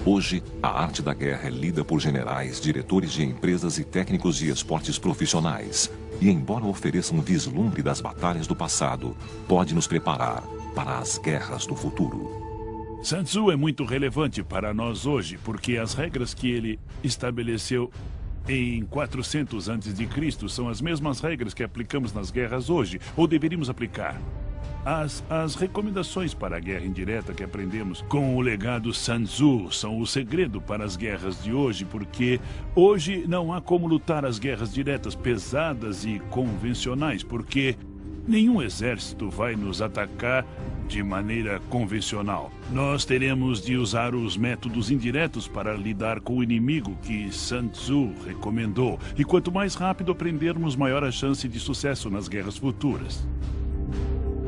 Hoje, a arte da guerra é lida por generais, diretores de empresas e técnicos de esportes profissionais. E embora ofereça um vislumbre das batalhas do passado, pode nos preparar para as guerras do futuro. Sun Tzu é muito relevante para nós hoje, porque as regras que ele estabeleceu em 400 a.C. são as mesmas regras que aplicamos nas guerras hoje, ou deveríamos aplicar. As recomendações para a guerra indireta que aprendemos com o legado Sun Tzu são o segredo para as guerras de hoje, porque hoje não há como lutar as guerras diretas pesadas e convencionais, porque nenhum exército vai nos atacar de maneira convencional. Nós teremos de usar os métodos indiretos para lidar com o inimigo que Sun Tzu recomendou. E quanto mais rápido aprendermos, maior a chance de sucesso nas guerras futuras.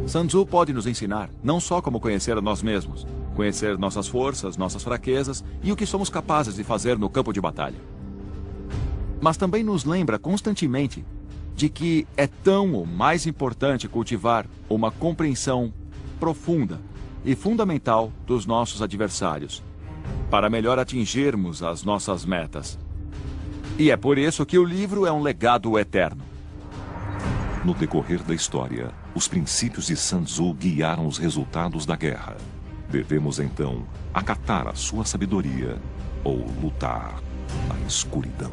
Sun Tzu pode nos ensinar não só como conhecer a nós mesmos, conhecer nossas forças, nossas fraquezas e o que somos capazes de fazer no campo de batalha. Mas também nos lembra constantemente de que é tão ou mais importante cultivar uma compreensão profunda e fundamental dos nossos adversários, para melhor atingirmos as nossas metas. E é por isso que o livro é um legado eterno. No decorrer da história, os princípios de Sun Tzu guiaram os resultados da guerra. Devemos, então, acatar a sua sabedoria ou lutar na escuridão.